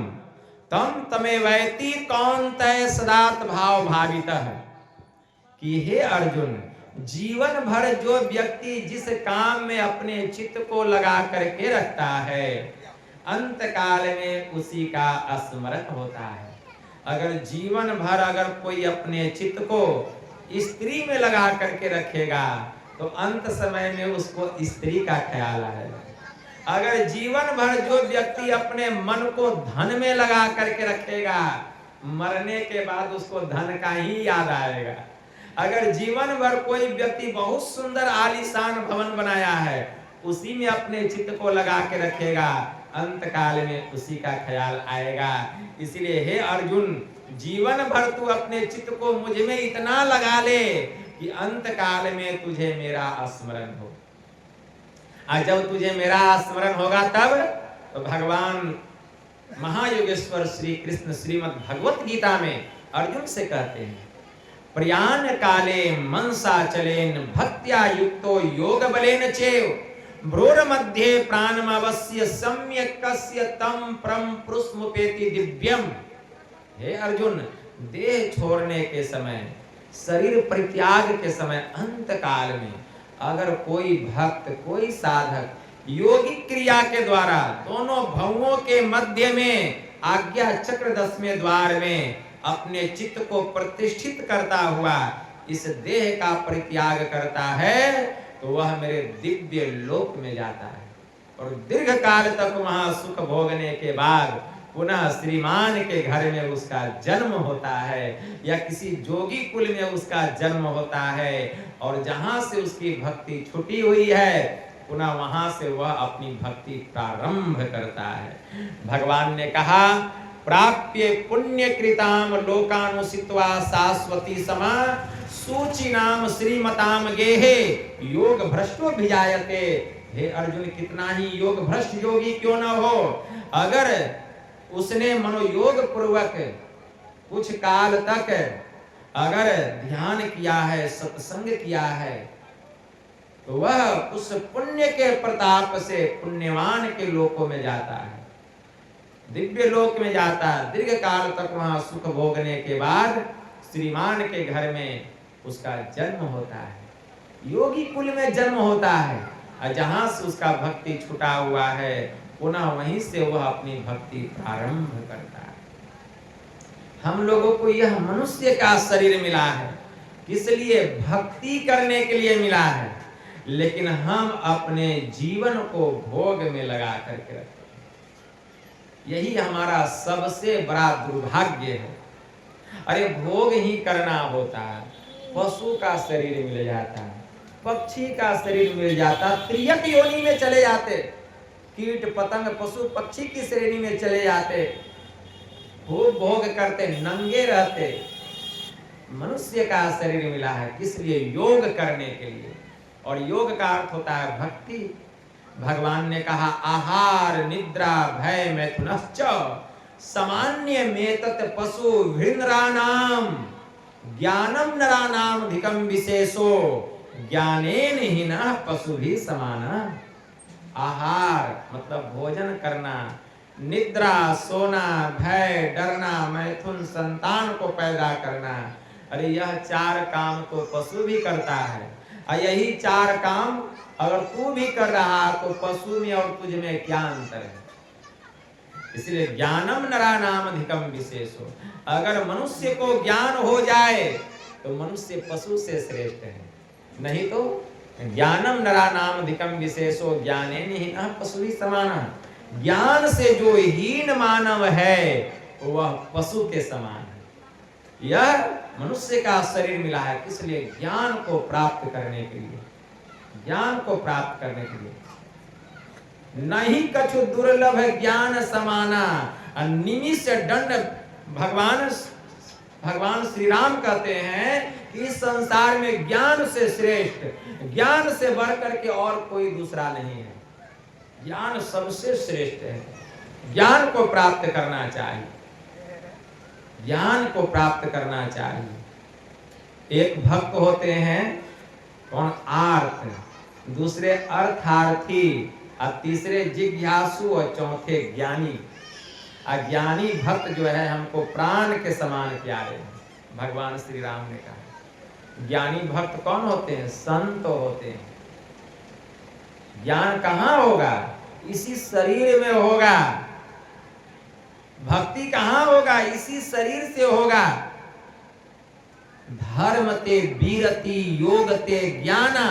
तम तमेवैति कौन्तेय सदात भाव भावितः। कि हे अर्जुन, जीवन भर जो व्यक्ति जिस काम में अपने चित्त को लगा करके रखता है, अंत काल में उसी का स्मरण होता है। अगर जीवन भर अगर कोई अपने चित्त को स्त्री में लगा करके रखेगा, तो अंत समय में उसको स्त्री का ख्याल आएगा। अगर जीवन भर जो व्यक्ति अपने मन को धन में लगा करके रखेगा, मरने के बाद उसको धन का ही याद आएगा। अगर जीवन भर कोई व्यक्ति बहुत सुंदर आलीशान भवन बनाया है, उसी में अपने चित्त को लगा के रखेगा, अंत काल में उसी का ख्याल आएगा। इसलिए हे अर्जुन, जीवन भर तू अपने चित्त को मुझ में इतना लगा ले कि अंत काल में तुझे मेरा स्मरण हो। और जब तुझे मेरा स्मरण होगा, तब तो भगवान महायोगेश्वर श्री कृष्ण श्रीमद् भगवत गीता में अर्जुन से कहते हैं, प्रयाण काले मनसा चलेन भक्त्या युक्तो योग बलेन चेव भ्रूर मध्ये प्राणमवस्य सम्यक कस्य तम परम पुरुषमुपेति दिव्यम। हे अर्जुन, देह छोड़ने के समय, शरीर परित्याग के समय, अंत काल में अगर कोई भक्त, कोई साधक योगिक क्रिया के द्वारा दोनों भवों के मध्य में आज्ञा चक्र 10वें द्वार में अपने चित्त को प्रतिष्ठित करता हुआ इस देह का परित्याग करता है, तो वह मेरे दिव्य लोक में जाता है और दीर्घ काल तक वहां सुख भोगने के बाद पुनः श्रीमान के घर में उसका जन्म होता है, या किसी जोगी कुल में उसका जन्म होता है, और जहां से उसकी भक्ति छुटी हुई है, पुनः वहां से वह अपनी भक्ति प्रारंभ करता है। भगवान ने कहा, प्राप्य पुण्य कृताम लोकानुसित्वा शाश्वती समा सूचि नाम श्रीमताम गेहे योग भ्रष्टो भिजायते। हे अर्जुन, कितना ही योग भ्रष्ट योगी क्यों न हो, अगर उसने मनोयोग पूर्वक कुछ काल तक अगर ध्यान किया है, सत्संग किया है, तो वह उस पुण्य के प्रताप से पुण्यवान के लोकों में जाता है, दिव्य लोक में जाता है। दीर्घ काल तक वहां सुख भोगने के बाद श्रीमान के घर में उसका जन्म होता है, योगी कुल में जन्म होता है, और जहां से उसका भक्ति छुटा हुआ है, पुनः वहीं से वह अपनी भक्ति प्रारंभ करता है। हम लोगों को यह मनुष्य का शरीर मिला है, किस लिए? भक्ति करने के लिए मिला है, लेकिन हम अपने जीवन को भोग में लगा करके रखते हैं। यही हमारा सबसे बड़ा दुर्भाग्य है। अरे भोग ही करना होता है, पशु का शरीर मिल जाता है, पक्षी का शरीर मिल जाता, त्रियक योनि में चले जाते, कीट पतंग पशु पक्षी की श्रेणी में चले जाते, खूब भोग करते, नंगे रहते। मनुष्य का शरीर मिला है किस लिए? योग करने के लिए, और योग का अर्थ होता है भक्ति। भगवान ने कहा, आहार निद्रा भय मैथुनश्च सामान्य में तत् पशु भृंद्रानाम ज्ञानम नरानाम अधिकम विशेषो ज्ञानेन ही न पशु भी समान। आहार मतलब भोजन करना, निद्रा सोना, भय डरना, मैथुन संतान को पैदा करना, अरे यह 4 काम तो पशु भी करता है। और यही 4 काम अगर तू भी कर रहा तो पशु में और तुझ में क्या अंतर है? इसलिए ज्ञानम नरानाम अधिकम विशेषो, अगर मनुष्य को ज्ञान हो जाए तो मनुष्य पशु से श्रेष्ठ है, नहीं तो ज्ञानम नरानाम अधिकम विशेषो ज्ञानेन ही न पशु भी समाना। ज्ञान से जो हीन मानव है वह पशु के समान है। यह मनुष्य का शरीर मिला है किस लिए? ज्ञान को प्राप्त करने के लिए, ज्ञान को प्राप्त करने के लिए। नहीं कछु दुर्लभ ज्ञान समाना, निमिष दंड। भगवान श्री राम कहते हैं कि इस संसार में ज्ञान से श्रेष्ठ, ज्ञान से बढ़कर के और कोई दूसरा नहीं है। ज्ञान सबसे श्रेष्ठ है। ज्ञान को प्राप्त करना चाहिए, ज्ञान को प्राप्त करना चाहिए। एक भक्त होते हैं कौन? आर्त, दूसरे अर्थार्थी, और तीसरे जिज्ञासु, और चौथे ज्ञानी। अज्ञानी भक्त जो है हमको प्राण के समान प्यारे हैं, भगवान श्री राम ने कहा। ज्ञानी भक्त कौन होते हैं? संत होते हैं। ज्ञान कहाँ होगा? इसी शरीर में होगा। भक्ति कहाँ होगा? इसी शरीर से होगा। धर्म ते वीरति योग ते ज्ञाना,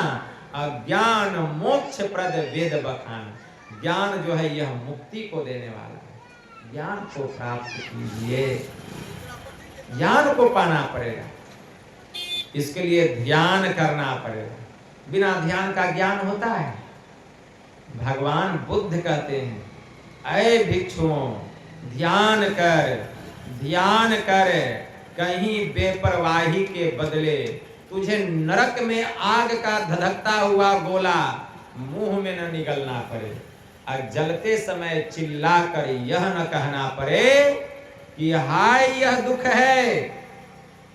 अज्ञान मोक्ष प्रद वेद बखान। ज्ञान जो है यह मुक्ति को देने वाला है। ज्ञान को प्राप्त कीजिए, ज्ञान को पाना पड़ेगा। इसके लिए ध्यान करना पड़ेगा। बिना ध्यान का ज्ञान होता है? भगवान बुद्ध कहते हैं, अय भिक्षुओं ध्यान कर, ध्यान कर, कहीं बेपरवाही के बदले तुझे नरक में आग का धधकता हुआ गोला मुंह में न निगलना पड़े, और जलते समय चिल्लाकर यह न कहना पड़े कि हाय यह दुख है।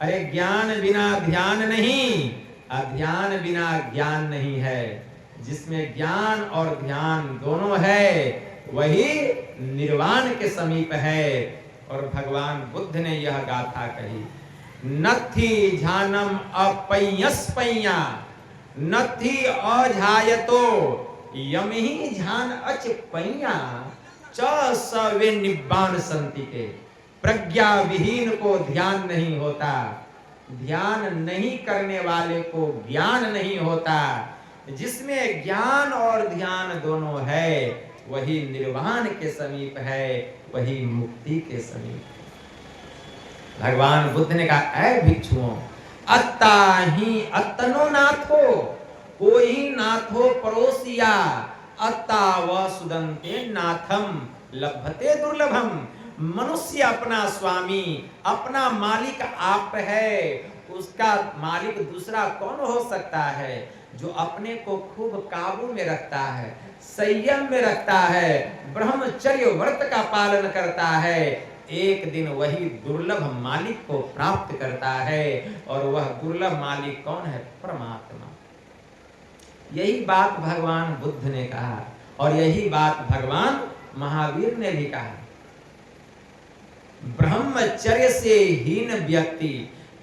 अरे ज्ञान बिना ध्यान नहीं, अध्यान बिना ज्ञान नहीं है। जिसमें ज्ञान और ध्यान दोनों है वही निर्वाण के समीप है। और भगवान बुद्ध ने यह गाथा कही, नथी झानम अपयस्पैया, नथी अझायतो यमहि झान अच पैया, च सवे निब्बान संति के। प्रज्ञा विहीन को ध्यान नहीं होता, ध्यान नहीं करने वाले को ज्ञान नहीं होता। जिसमें ज्ञान और ध्यान दोनों है वही निर्वाण के समीप है, वही मुक्ति के समीप। भगवान बुद्ध ने कहा, ऐ भिक्षुओं अत्ता ही अत्तनो नाथो, कोई नाथो परोसिया, अत्ता व सुदंते नाथम लभते दुर्लभम। मनुष्य अपना स्वामी, अपना मालिक आप है, उसका मालिक दूसरा कौन हो सकता है? जो अपने को खूब काबू में रखता है, संयम में रखता है, ब्रह्मचर्य व्रत का पालन करता है, एक दिन वही दुर्लभ मालिक को प्राप्त करता है। और वह दुर्लभ मालिक कौन है? परमात्मा। यही बात भगवान बुद्ध ने कहा, और यही बात भगवान महावीर ने भी कहा। ब्रह्मचर्य से हीन व्यक्ति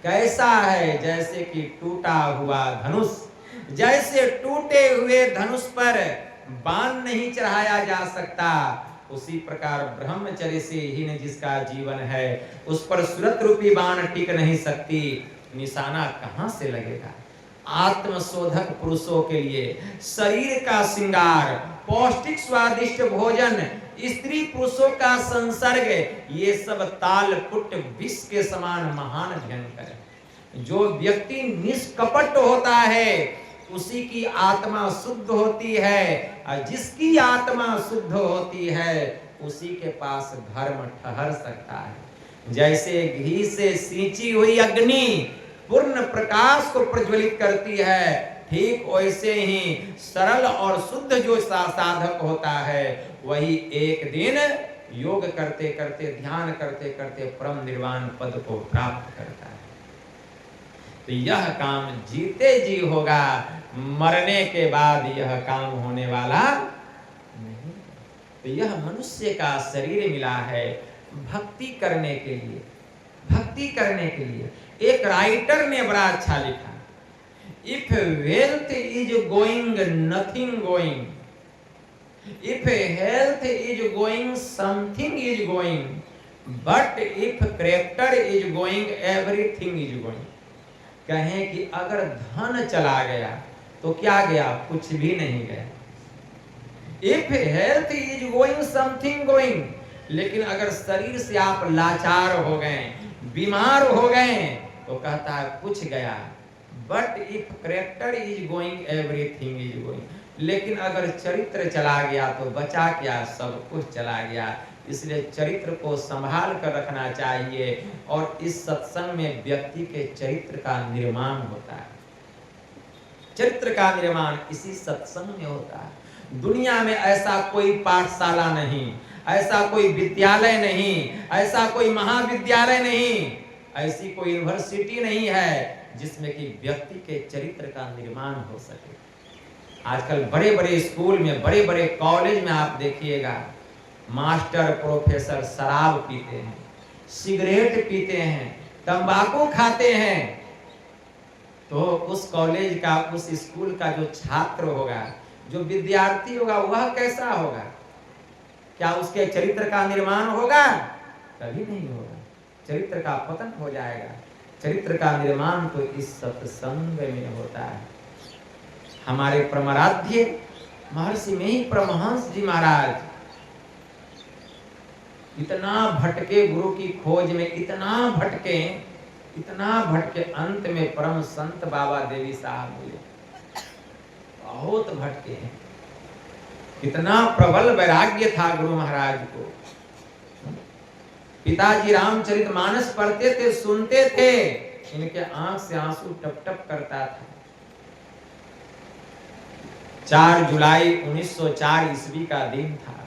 कैसा है? जैसे कि टूटा हुआ धनुष, जैसे टूटे हुए धनुष पर बाण नहीं चढ़ाया जा सकता, उसी प्रकार ब्रह्मचर्य से हीन जिसका जीवन है उस पर सुरत रूपी बाण टिक नहीं सकती। निशाना कहां से लगेगा? आत्मशोधक पुरुषों के लिए शरीर का श्रृंगार, पौष्टिक स्वादिष्ट भोजन, स्त्री पुरुषों का संसर्ग, ये सब ताल पुट विष के समान महान भयंकर है। जो व्यक्ति निष्कपट होता है उसी की आत्मा शुद्ध होती है, और जिसकी आत्मा शुद्ध होती है उसी के पास धर्म ठहर सकता है। जैसे घी से सींची हुई अग्नि पूर्ण प्रकाश को प्रज्वलित करती है, ठीक वैसे ही सरल और शुद्ध जो साधक होता है वही एक दिन योग करते करते, ध्यान करते करते परम निर्वाण पद को प्राप्त करता है। तो यह काम जीते जी होगा, मरने के बाद यह काम होने वाला नहीं। तो यह मनुष्य का शरीर मिला है भक्ति करने के लिए, भक्ति करने के लिए। एक राइटर ने बड़ा अच्छा लिखा, if wealth is going nothing going, if health is going something is going, but if character is going everything is going. कहें कि अगर धन चला गया तो क्या गया? कुछ भी नहीं गया। If health is going something going, लेकिन अगर शरीर से आप लाचार हो गए, बीमार हो गए, तो कहता है कुछ गया। But if character is going everything is going, लेकिन अगर चरित्र चला गया तो बचा क्या? सब कुछ चला गया। इसलिए चरित्र को संभाल कर रखना चाहिए, और इस सत्संग में व्यक्ति के चरित्र का निर्माण होता है। चरित्र का निर्माण इसी सत्संग में होता है। दुनिया में ऐसा कोई पाठशाला नहीं, ऐसा कोई विद्यालय नहीं, ऐसा कोई महाविद्यालय नहीं, ऐसी कोई यूनिवर्सिटी नहीं है जिसमें कि व्यक्ति के चरित्र का निर्माण हो सके। आजकल बड़े बड़े स्कूल में, बड़े बड़े कॉलेज में आप देखिएगा, मास्टर प्रोफेसर शराब पीते हैं, सिगरेट पीते हैं, तंबाकू खाते हैं। तो उस कॉलेज का, उस स्कूल का जो छात्र होगा, जो विद्यार्थी होगा, वह कैसा होगा? क्या उसके चरित्र का निर्माण होगा? कभी नहीं होगा। चरित्र का पतन हो जाएगा। चरित्र का निर्माण तो इस सत्संग में होता है। हमारे परमाराध्य महर्षि में ही परमहंस जी महाराज इतना भटके, गुरु की खोज में इतना भटके, अंत में परम संत बाबा देवी साहब मिले। बहुत भटके, इतना प्रबल वैराग्य था गुरु महाराज को। पिताजी रामचरितमानस पढ़ते थे, सुनते थे, इनके आंख से आंसू टप टप करता था। 4 जुलाई 1904 ईस्वी का दिन था।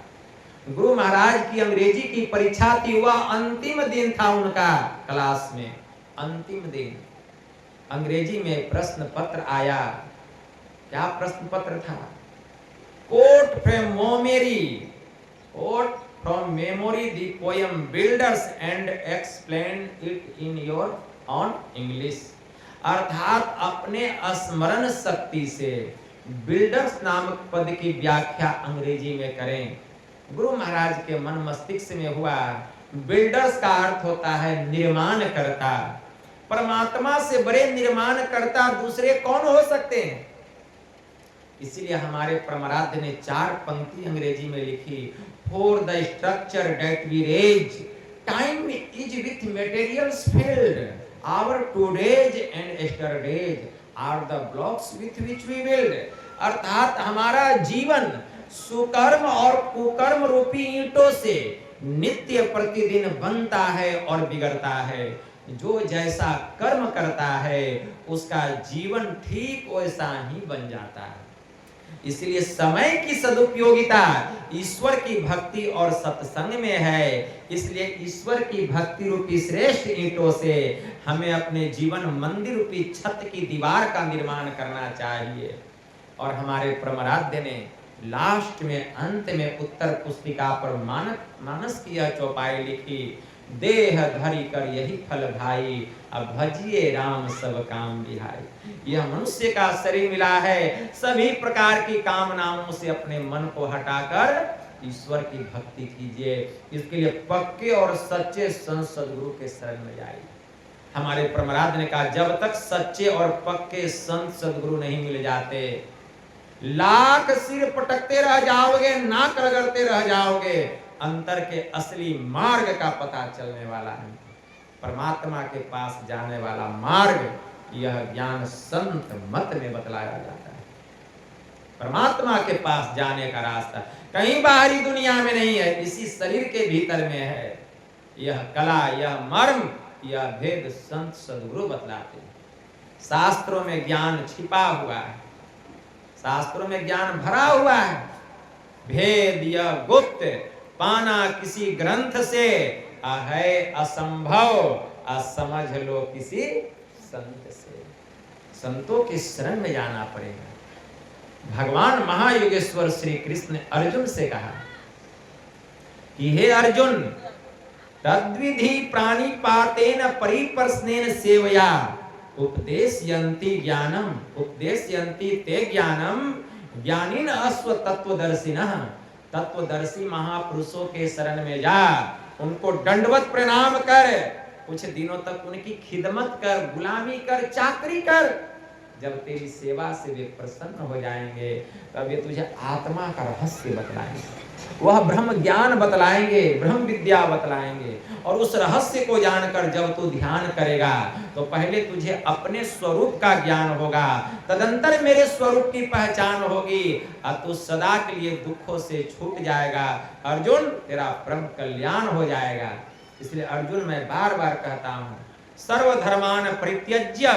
गुरु महाराज की अंग्रेजी की परीक्षा थी, वह अंतिम दिन था उनका क्लास में, अंतिम दिन। अंग्रेजी में प्रश्न पत्र आया। क्या प्रश्न पत्र था? Quote from memory the poem builders and explain it in your on English. अर्थात अपने स्मरण शक्ति से बिल्डर्स नामक पद की व्याख्या अंग्रेजी में करें। गुरु महाराज के मन मस्तिष्क में हुआ। बिल्डर्स का अर्थ होता है निर्माण करता। परमात्मा से बड़े निर्माण करता दूसरे कौन हो सकते हैं? इसलिए हमारे परमाराध्य ने 4 पंक्ति अंग्रेजी में लिखी। For the structure that we raise, time is with materials filled, our todays and yesterdays are the blocks with which we build. अर्थात हमारा जीवन सुकर्म और कुकर्म रूपी ईंटों से नित्य प्रतिदिन बनता है और बिगड़ता है। जो जैसा कर्म करता है उसका जीवन ठीक वैसा ही बन जाता है। इसलिए समय की सदुपयोगिता ईश्वर की भक्ति और सत्संग में है। इसलिए ईश्वर की भक्ति रूपी श्रेष्ठ ईंटों से हमें अपने जीवन मंदिर रूपी छत की दीवार का निर्माण करना चाहिए। और हमारे परमाराध्य ने लास्ट में, अंत में उत्तर पुस्तिका पर मानस की यह चौपाई लिखी। देह धरि कर यही फल भाई, अब भजिए राम सब काम बिहाई। यह मनुष्य का शरीर मिला है, सभी प्रकार की कामनाओं से अपने मन को हटाकर ईश्वर की भक्ति कीजिए। इसके लिए पक्के और सच्चे संत सदगुरु के शरण में जाइए। हमारे परमाराध्य ने कहा, जब तक सच्चे और पक्के संत सदगुरु नहीं मिल जाते, लाख सिर पटकते रह जाओगे, नाक रगड़ते रह जाओगे, अंतर के असली मार्ग का पता चलने वाला है। परमात्मा के पास जाने वाला मार्ग यह ज्ञान संत मत में बतलाया जाता है। परमात्मा के पास जाने का रास्ता कहीं बाहरी दुनिया में नहीं है, इसी शरीर के भीतर में है। यह कला, यह मर्म, यह भेद संत सदगुरु बतलाते हैं। शास्त्रों में ज्ञान छिपा हुआ है, शास्त्रों में ज्ञान भरा हुआ है। भेद यह गुप्त पाना किसी ग्रंथ से है असंभव, समझ लो किसी संत से। संतों की शरण में जाना पड़ेगा। भगवान महायोगेश्वर श्री कृष्ण ने अर्जुन से कहा कि हे अर्जुन, तद्विधि प्राणिपातेन परिप्रश्नेन सेवया उपदेशयन्ति ज्ञानम उपदेशयन्ति ते ज्ञानम ज्ञानिन अश्व तत्वदर्शिनः। तत्वदर्शी महापुरुषों के शरण में जा, उनको दंडवत प्रणाम कर, कुछ दिनों तक उनकी खिदमत कर, गुलामी कर, चाकरी कर। जब तेरी सेवा से वे प्रसन्न हो जाएंगे तब वे तुझे आत्मा का रहस्य बतलाएंगे, वह ब्रह्म ज्ञान बतलाएंगे, ब्रह्म विद्या बतलाएंगे। और उस रहस्य को जानकर जब तू ध्यान करेगा तो पहले तुझे अपने स्वरूप का ज्ञान होगा, तदंतर मेरे स्वरूप की पहचान होगी, और तू सदा के लिए दुखों से छूट जाएगा। अर्जुन, तेरा परम कल्याण हो जाएगा। इसलिए अर्जुन, मैं बार बार कहता हूँ, सर्वधर्मान परित्यज्य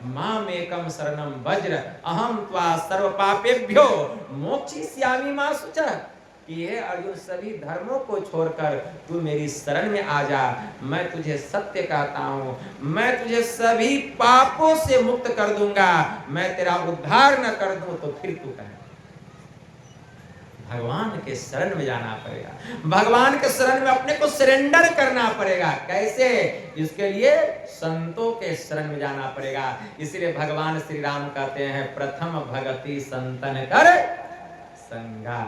मामेकम शरणम वज्र अहम त्वा सर्व पापेभ्यो मोक्षयिष्यामि मा शुचः। कि हे अर्जुन, सभी धर्मों को छोड़कर तू मेरी शरण में आ जा। मैं तुझे सत्य कहता हूँ, मैं तुझे सभी पापों से मुक्त कर दूंगा। मैं तेरा उद्धार न कर दूं तो फिर तू कहे। भगवान के शरण में जाना पड़ेगा, भगवान के शरण में अपने को सरेंडर करना पड़ेगा। कैसे? इसके लिए संतों के शरण में जाना पड़ेगा। इसलिए भगवान श्री राम कहते हैं, प्रथम भगति संतन कर संगा।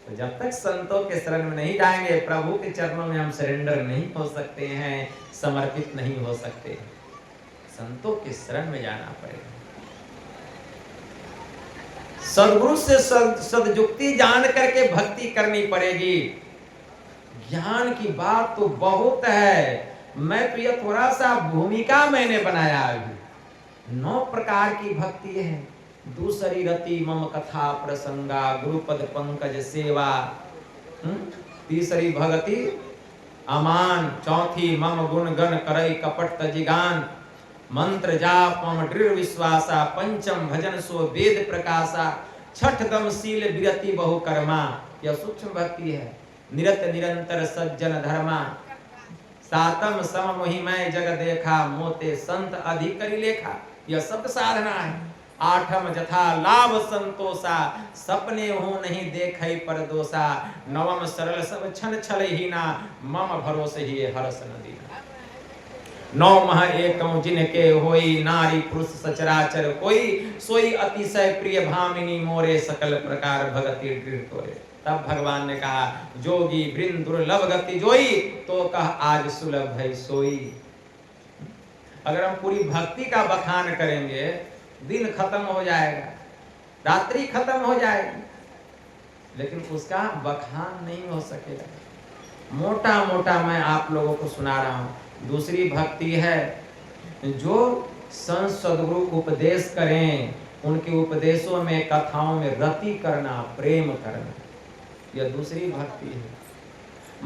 तो जब तक संतों के शरण में नहीं जाएंगे, प्रभु के चरणों में हम सरेंडर नहीं हो सकते हैं, समर्पित नहीं हो सकते। संतों के शरण में जाना पड़ेगा। सदगुरु से सदयुक्ति जान करके भक्ति करनी पड़ेगी। ज्ञान की बात तो बहुत है, मैं तो ये थोड़ा सा भूमिका मैंने बनाया। अभी 9 प्रकार की भक्ति है। दूसरी रति मम कथा प्रसंगा गुरुपद पंकज सेवा। तीसरी भगति अमान। चौथी मम गुण गण करई कपट तजिगान। मंत्र जाप मम दृढ़ विश्वासा। पंचम भजन सो वेद प्रकाशा। छठ दम शील विरति बहु कर्मा। यह सूक्ष्म भक्ति है। निरत निरंतर सज्जन धर्मा। सातम सम मोहिमय जग देखा। मोते संत अधिकरि लेखा। यह सब साधना है। आठम जथा लाभ संतोषा। सपने हो नहीं देखई परदोषा। नवम सरल सब छन छल हीना। मम भरोसे ही हरस नदीना। 9 मह एकम जिनके होई। नारी पुरुष सचराचर कोई। सोई अतिशय प्रिय भामिनी मोरे। सकल प्रकार भगति दृढ़ तोरे। तब भगवान ने कहा, जोगी वृंद दुर्लभ गति जोई। तो कह आज सुलभ है सोई। अगर हम पूरी भक्ति का बखान करेंगे, दिन खत्म हो जाएगा, रात्रि खत्म हो जाएगी, लेकिन उसका बखान नहीं हो सकेगा। मोटा मोटा मैं आप लोगों को सुना रहा हूं। दूसरी भक्ति है जो संत सद्गुरु उपदेश करें, उनके उपदेशों में, कथाओं में रति करना, प्रेम करना, यह दूसरी भक्ति है।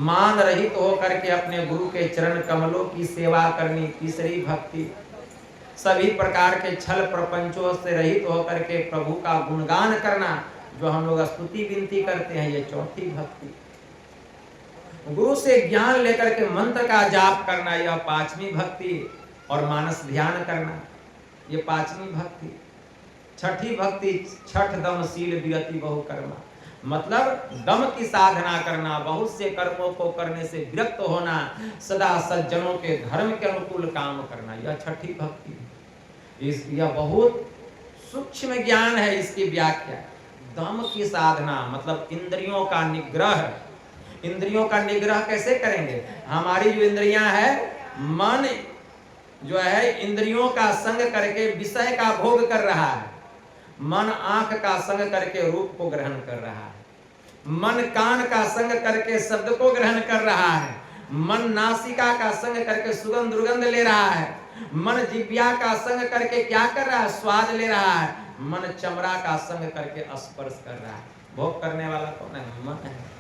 मान रहित होकर के अपने गुरु के चरण कमलों की सेवा करनी, तीसरी भक्ति। सभी प्रकार के छल प्रपंचों से रहित होकर के प्रभु का गुणगान करना, जो हम लोग स्तुति विनती करते हैं, ये चौथी भक्ति। गुरु से ज्ञान लेकर के मंत्र का जाप करना, यह 5वीं भक्ति। और मानस ध्यान करना, ये 5वीं भक्ति। छठी भक्ति छठ दम शील विरति बहु कर्मा। मतलब दम की साधना करना, बहुत से कर्मों को करने से विरक्त होना, सदा सज्जनों के धर्म के अनुकूल काम करना, यह छठी भक्ति है। यह बहुत सूक्ष्म ज्ञान है। इसकी व्याख्या, दम की साधना मतलब इंद्रियों का निग्रह। इंद्रियों का निग्रह कैसे करेंगे? हमारी जो इंद्रियां है, मन जो है इंद्रियों का संग करके विषय का भोग कर रहा है। मन आंख का संग करके रूप को ग्रहण कर रहा है। मन कान का संग करके शब्द को ग्रहण कर रहा है। मन नासिका का संग करके सुगंध दुर्गंध ले रहा है। मन जिह्वा का संग करके क्या कर रहा है? स्वाद ले रहा है। मन चमड़ा का संग करके स्पर्श कर रहा है। भोग करने वाला कौन है? मन है।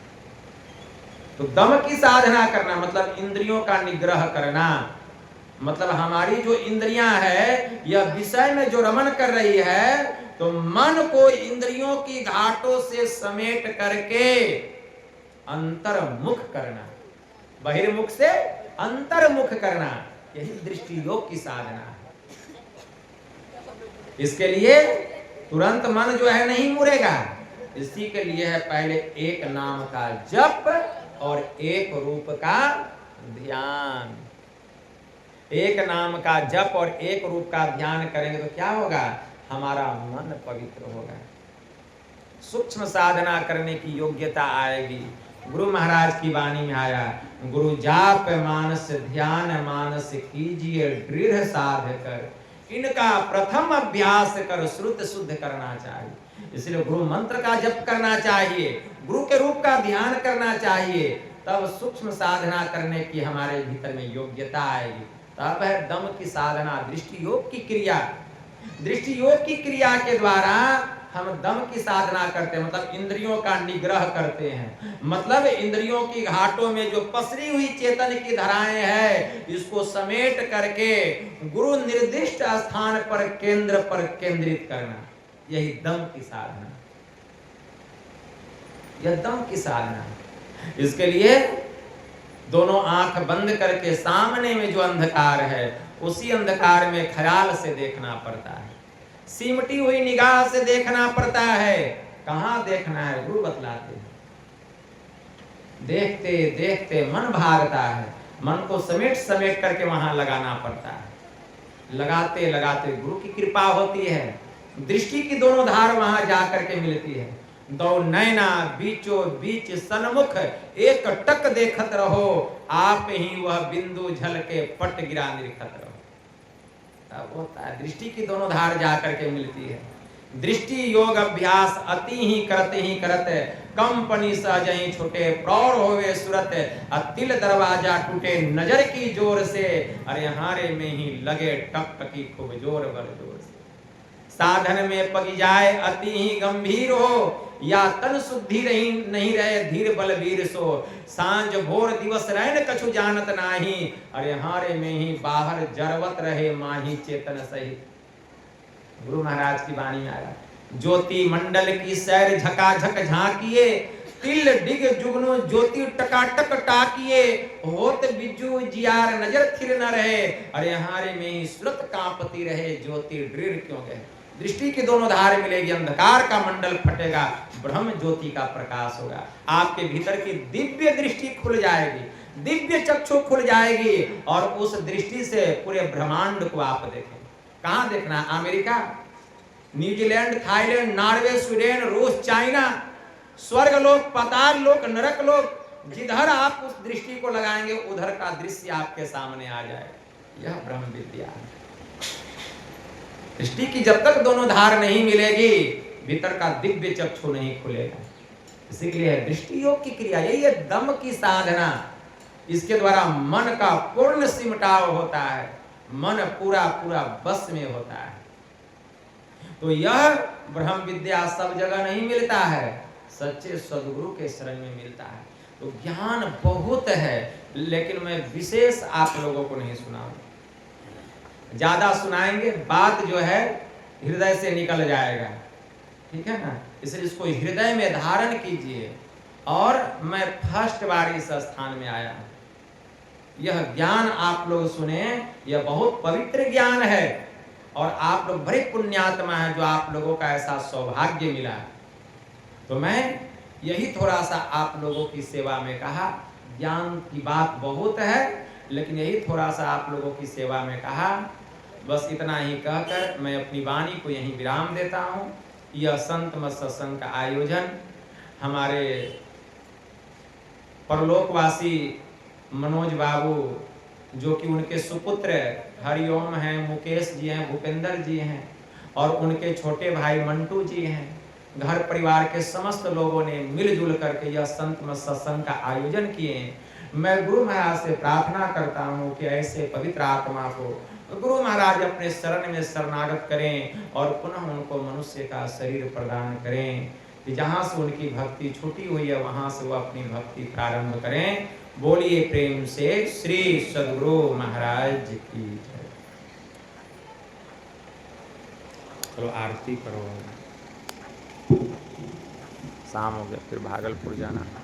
तो दम की साधना करना मतलब इंद्रियों का निग्रह करना। मतलब हमारी जो इंद्रियां है, यह विषय में जो रमन कर रही है, तो मन को इंद्रियों की घाटों से समेट करके अंतर्मुख करना, बहिर्मुख से अंतर्मुख करना, यही दृष्टि योग की साधना है। इसके लिए तुरंत मन जो है नहीं मुड़ेगा, इसी के लिए है पहले एक नाम का जप और एक रूप का ध्यान। एक नाम का जप और एक रूप का ध्यान करेंगे तो क्या होगा, हमारा मन पवित्र होगा, सूक्ष्म साधना करने की योग्यता आएगी। गुरु महाराज की वाणी में आया, गुरु जाप मानस ध्यान मानस कीजिए दृढ़ साध कर, इनका प्रथम अभ्यास कर श्रुत शुद्ध करना चाहिए। इसलिए गुरु मंत्र का जप करना चाहिए, गुरु के रूप का ध्यान करना चाहिए, तब सूक्ष्म साधना करने की हमारे भीतर में योग्यता आएगी। तब है दम की साधना, दृष्टि योग की क्रिया। दृष्टि योग की क्रिया के द्वारा हम दम की साधना करते हैं, मतलब इंद्रियों का निग्रह करते हैं, मतलब इंद्रियों की घाटों में जो पसरी हुई चेतन की धाराएं हैं, इसको समेट करके गुरु निर्दिष्ट स्थान पर केंद्र पर केंद्रित करना, यही दम की साधना, यह दम की साधना। इसके लिए दोनों आंख बंद करके सामने में जो अंधकार है, उसी अंधकार में ख्याल से देखना पड़ता है, सिमटी हुई निगाह से देखना पड़ता है। कहां देखना है, गुरु बतलाते हैं। देखते देखते मन भागता है, मन को समेट समेट करके वहां लगाना पड़ता है। लगाते लगाते गुरु की कृपा होती है, दृष्टि की दोनों धार वहां जाकर के मिलती है। दो नैना बीचो बीच सन्मुख, एक टक देखत रहो, आप ही वह बिंदु झल के पट गिरा निरखत रहो। तब होता है, दृष्टि की दोनों धार जाकर के मिलती है। दृष्टि योग अभ्यास अति ही करत, कंपनी सहज ही छुटे, प्रौढ़ होवे सुरत, तिल दरवाजा टूटे नजर की जोर से, अरे हारे में ही लगे टक टकी खूब जोर बर जोर से। साधन में पगी जाए अति ही गंभीर हो, या तन शुद्धि रही नहीं रहे धीर बलवीर सो, सांझ भोर दिवस रहन कछु जानत नाही, अरे हारे में ही बाहर जरवत रहे माही चेतन सहित। गुरु महाराज की वाणी में आया, ज्योति मंडल की सैर झकाझक झांकिए, तिल डिग जुगनू ज्योति टकाटक टाकिए, होत बिजू जियार नजर थिर न रहे, अरे हारे में ही सुरत कांपती रहे ज्योति दृढ़ क्यों गए। दृष्टि की दोनों धार मिलेगी, अंधकार का मंडल फटेगा, ब्रह्म ज्योति का प्रकाश होगा, आपके भीतर की दिव्य दृष्टि खुल जाएगी, दिव्य चक्षु खुल जाएगी, और उस दृष्टि से पूरे ब्रह्मांड को आप देखें। कहां देखना, America, New Zealand, Thailand, Norway, Sweden, रूस, चाइना, स्वर्ग लोक, पाताल लोक, नरक लोक, जिधर आप उस दृष्टि को लगाएंगे उधर का दृश्य आपके सामने आ जाएगा। यह ब्रह्म विद्या है। दृष्टि की जब तक दोनों धार नहीं मिलेगी, भीतर का दिव्य चक्षु नहीं खुलेगा। इसी के लिए दृष्टि योग की क्रिया, यही है दम की साधना। इसके द्वारा मन का पूर्ण सिमटाव होता है, मन पूरा पूरा बस में होता है। तो यह ब्रह्म विद्या सब जगह नहीं मिलता है, सच्चे सदगुरु के शरण में मिलता है। तो ज्ञान बहुत है, लेकिन मैं विशेष आप लोगों को नहीं सुनाऊंगा, ज्यादा सुनाएंगे बात जो है हृदय से निकल जाएगा, ठीक है ना। इसलिए इसको हृदय में धारण कीजिए। और मैं फर्स्ट बार इस स्थान में आया, यह ज्ञान आप लोग सुने, यह बहुत पवित्र ज्ञान है, और आप लोग बड़े पुण्यात्मा हैं जो आप लोगों का ऐसा सौभाग्य मिला। तो मैं यही थोड़ा सा आप लोगों की सेवा में कहा, ज्ञान की बात बहुत है, लेकिन यही थोड़ा सा आप लोगों की सेवा में कहा। बस इतना ही कहकर मैं अपनी वाणी को यहीं विराम देता हूँ। यह संत मत सत्संग का आयोजन हमारे परलोकवासी मनोज बाबू, जो कि उनके सुपुत्र हरिओम हैं, मुकेश जी हैं, भूपेंद्र जी हैं, और उनके छोटे भाई मंटू जी हैं, घर परिवार के समस्त लोगों ने मिलजुल करके यह संत मत सत्संग का आयोजन किए हैं। मैं गुरु महाराज से प्रार्थना करता हूँ कि ऐसे पवित्र आत्मा को गुरु महाराज अपने शरण में शरणागत करें, और पुनः उनको मनुष्य का शरीर प्रदान करें, कि जहाँ से उनकी भक्ति छूटी हुई है वहाँ से वो अपनी भक्ति प्रारंभ करें। बोलिए प्रेम से श्री सद्गुरु महाराज की जय। चलो आरती करो, शाम हो गया, फिर भागलपुर जाना है।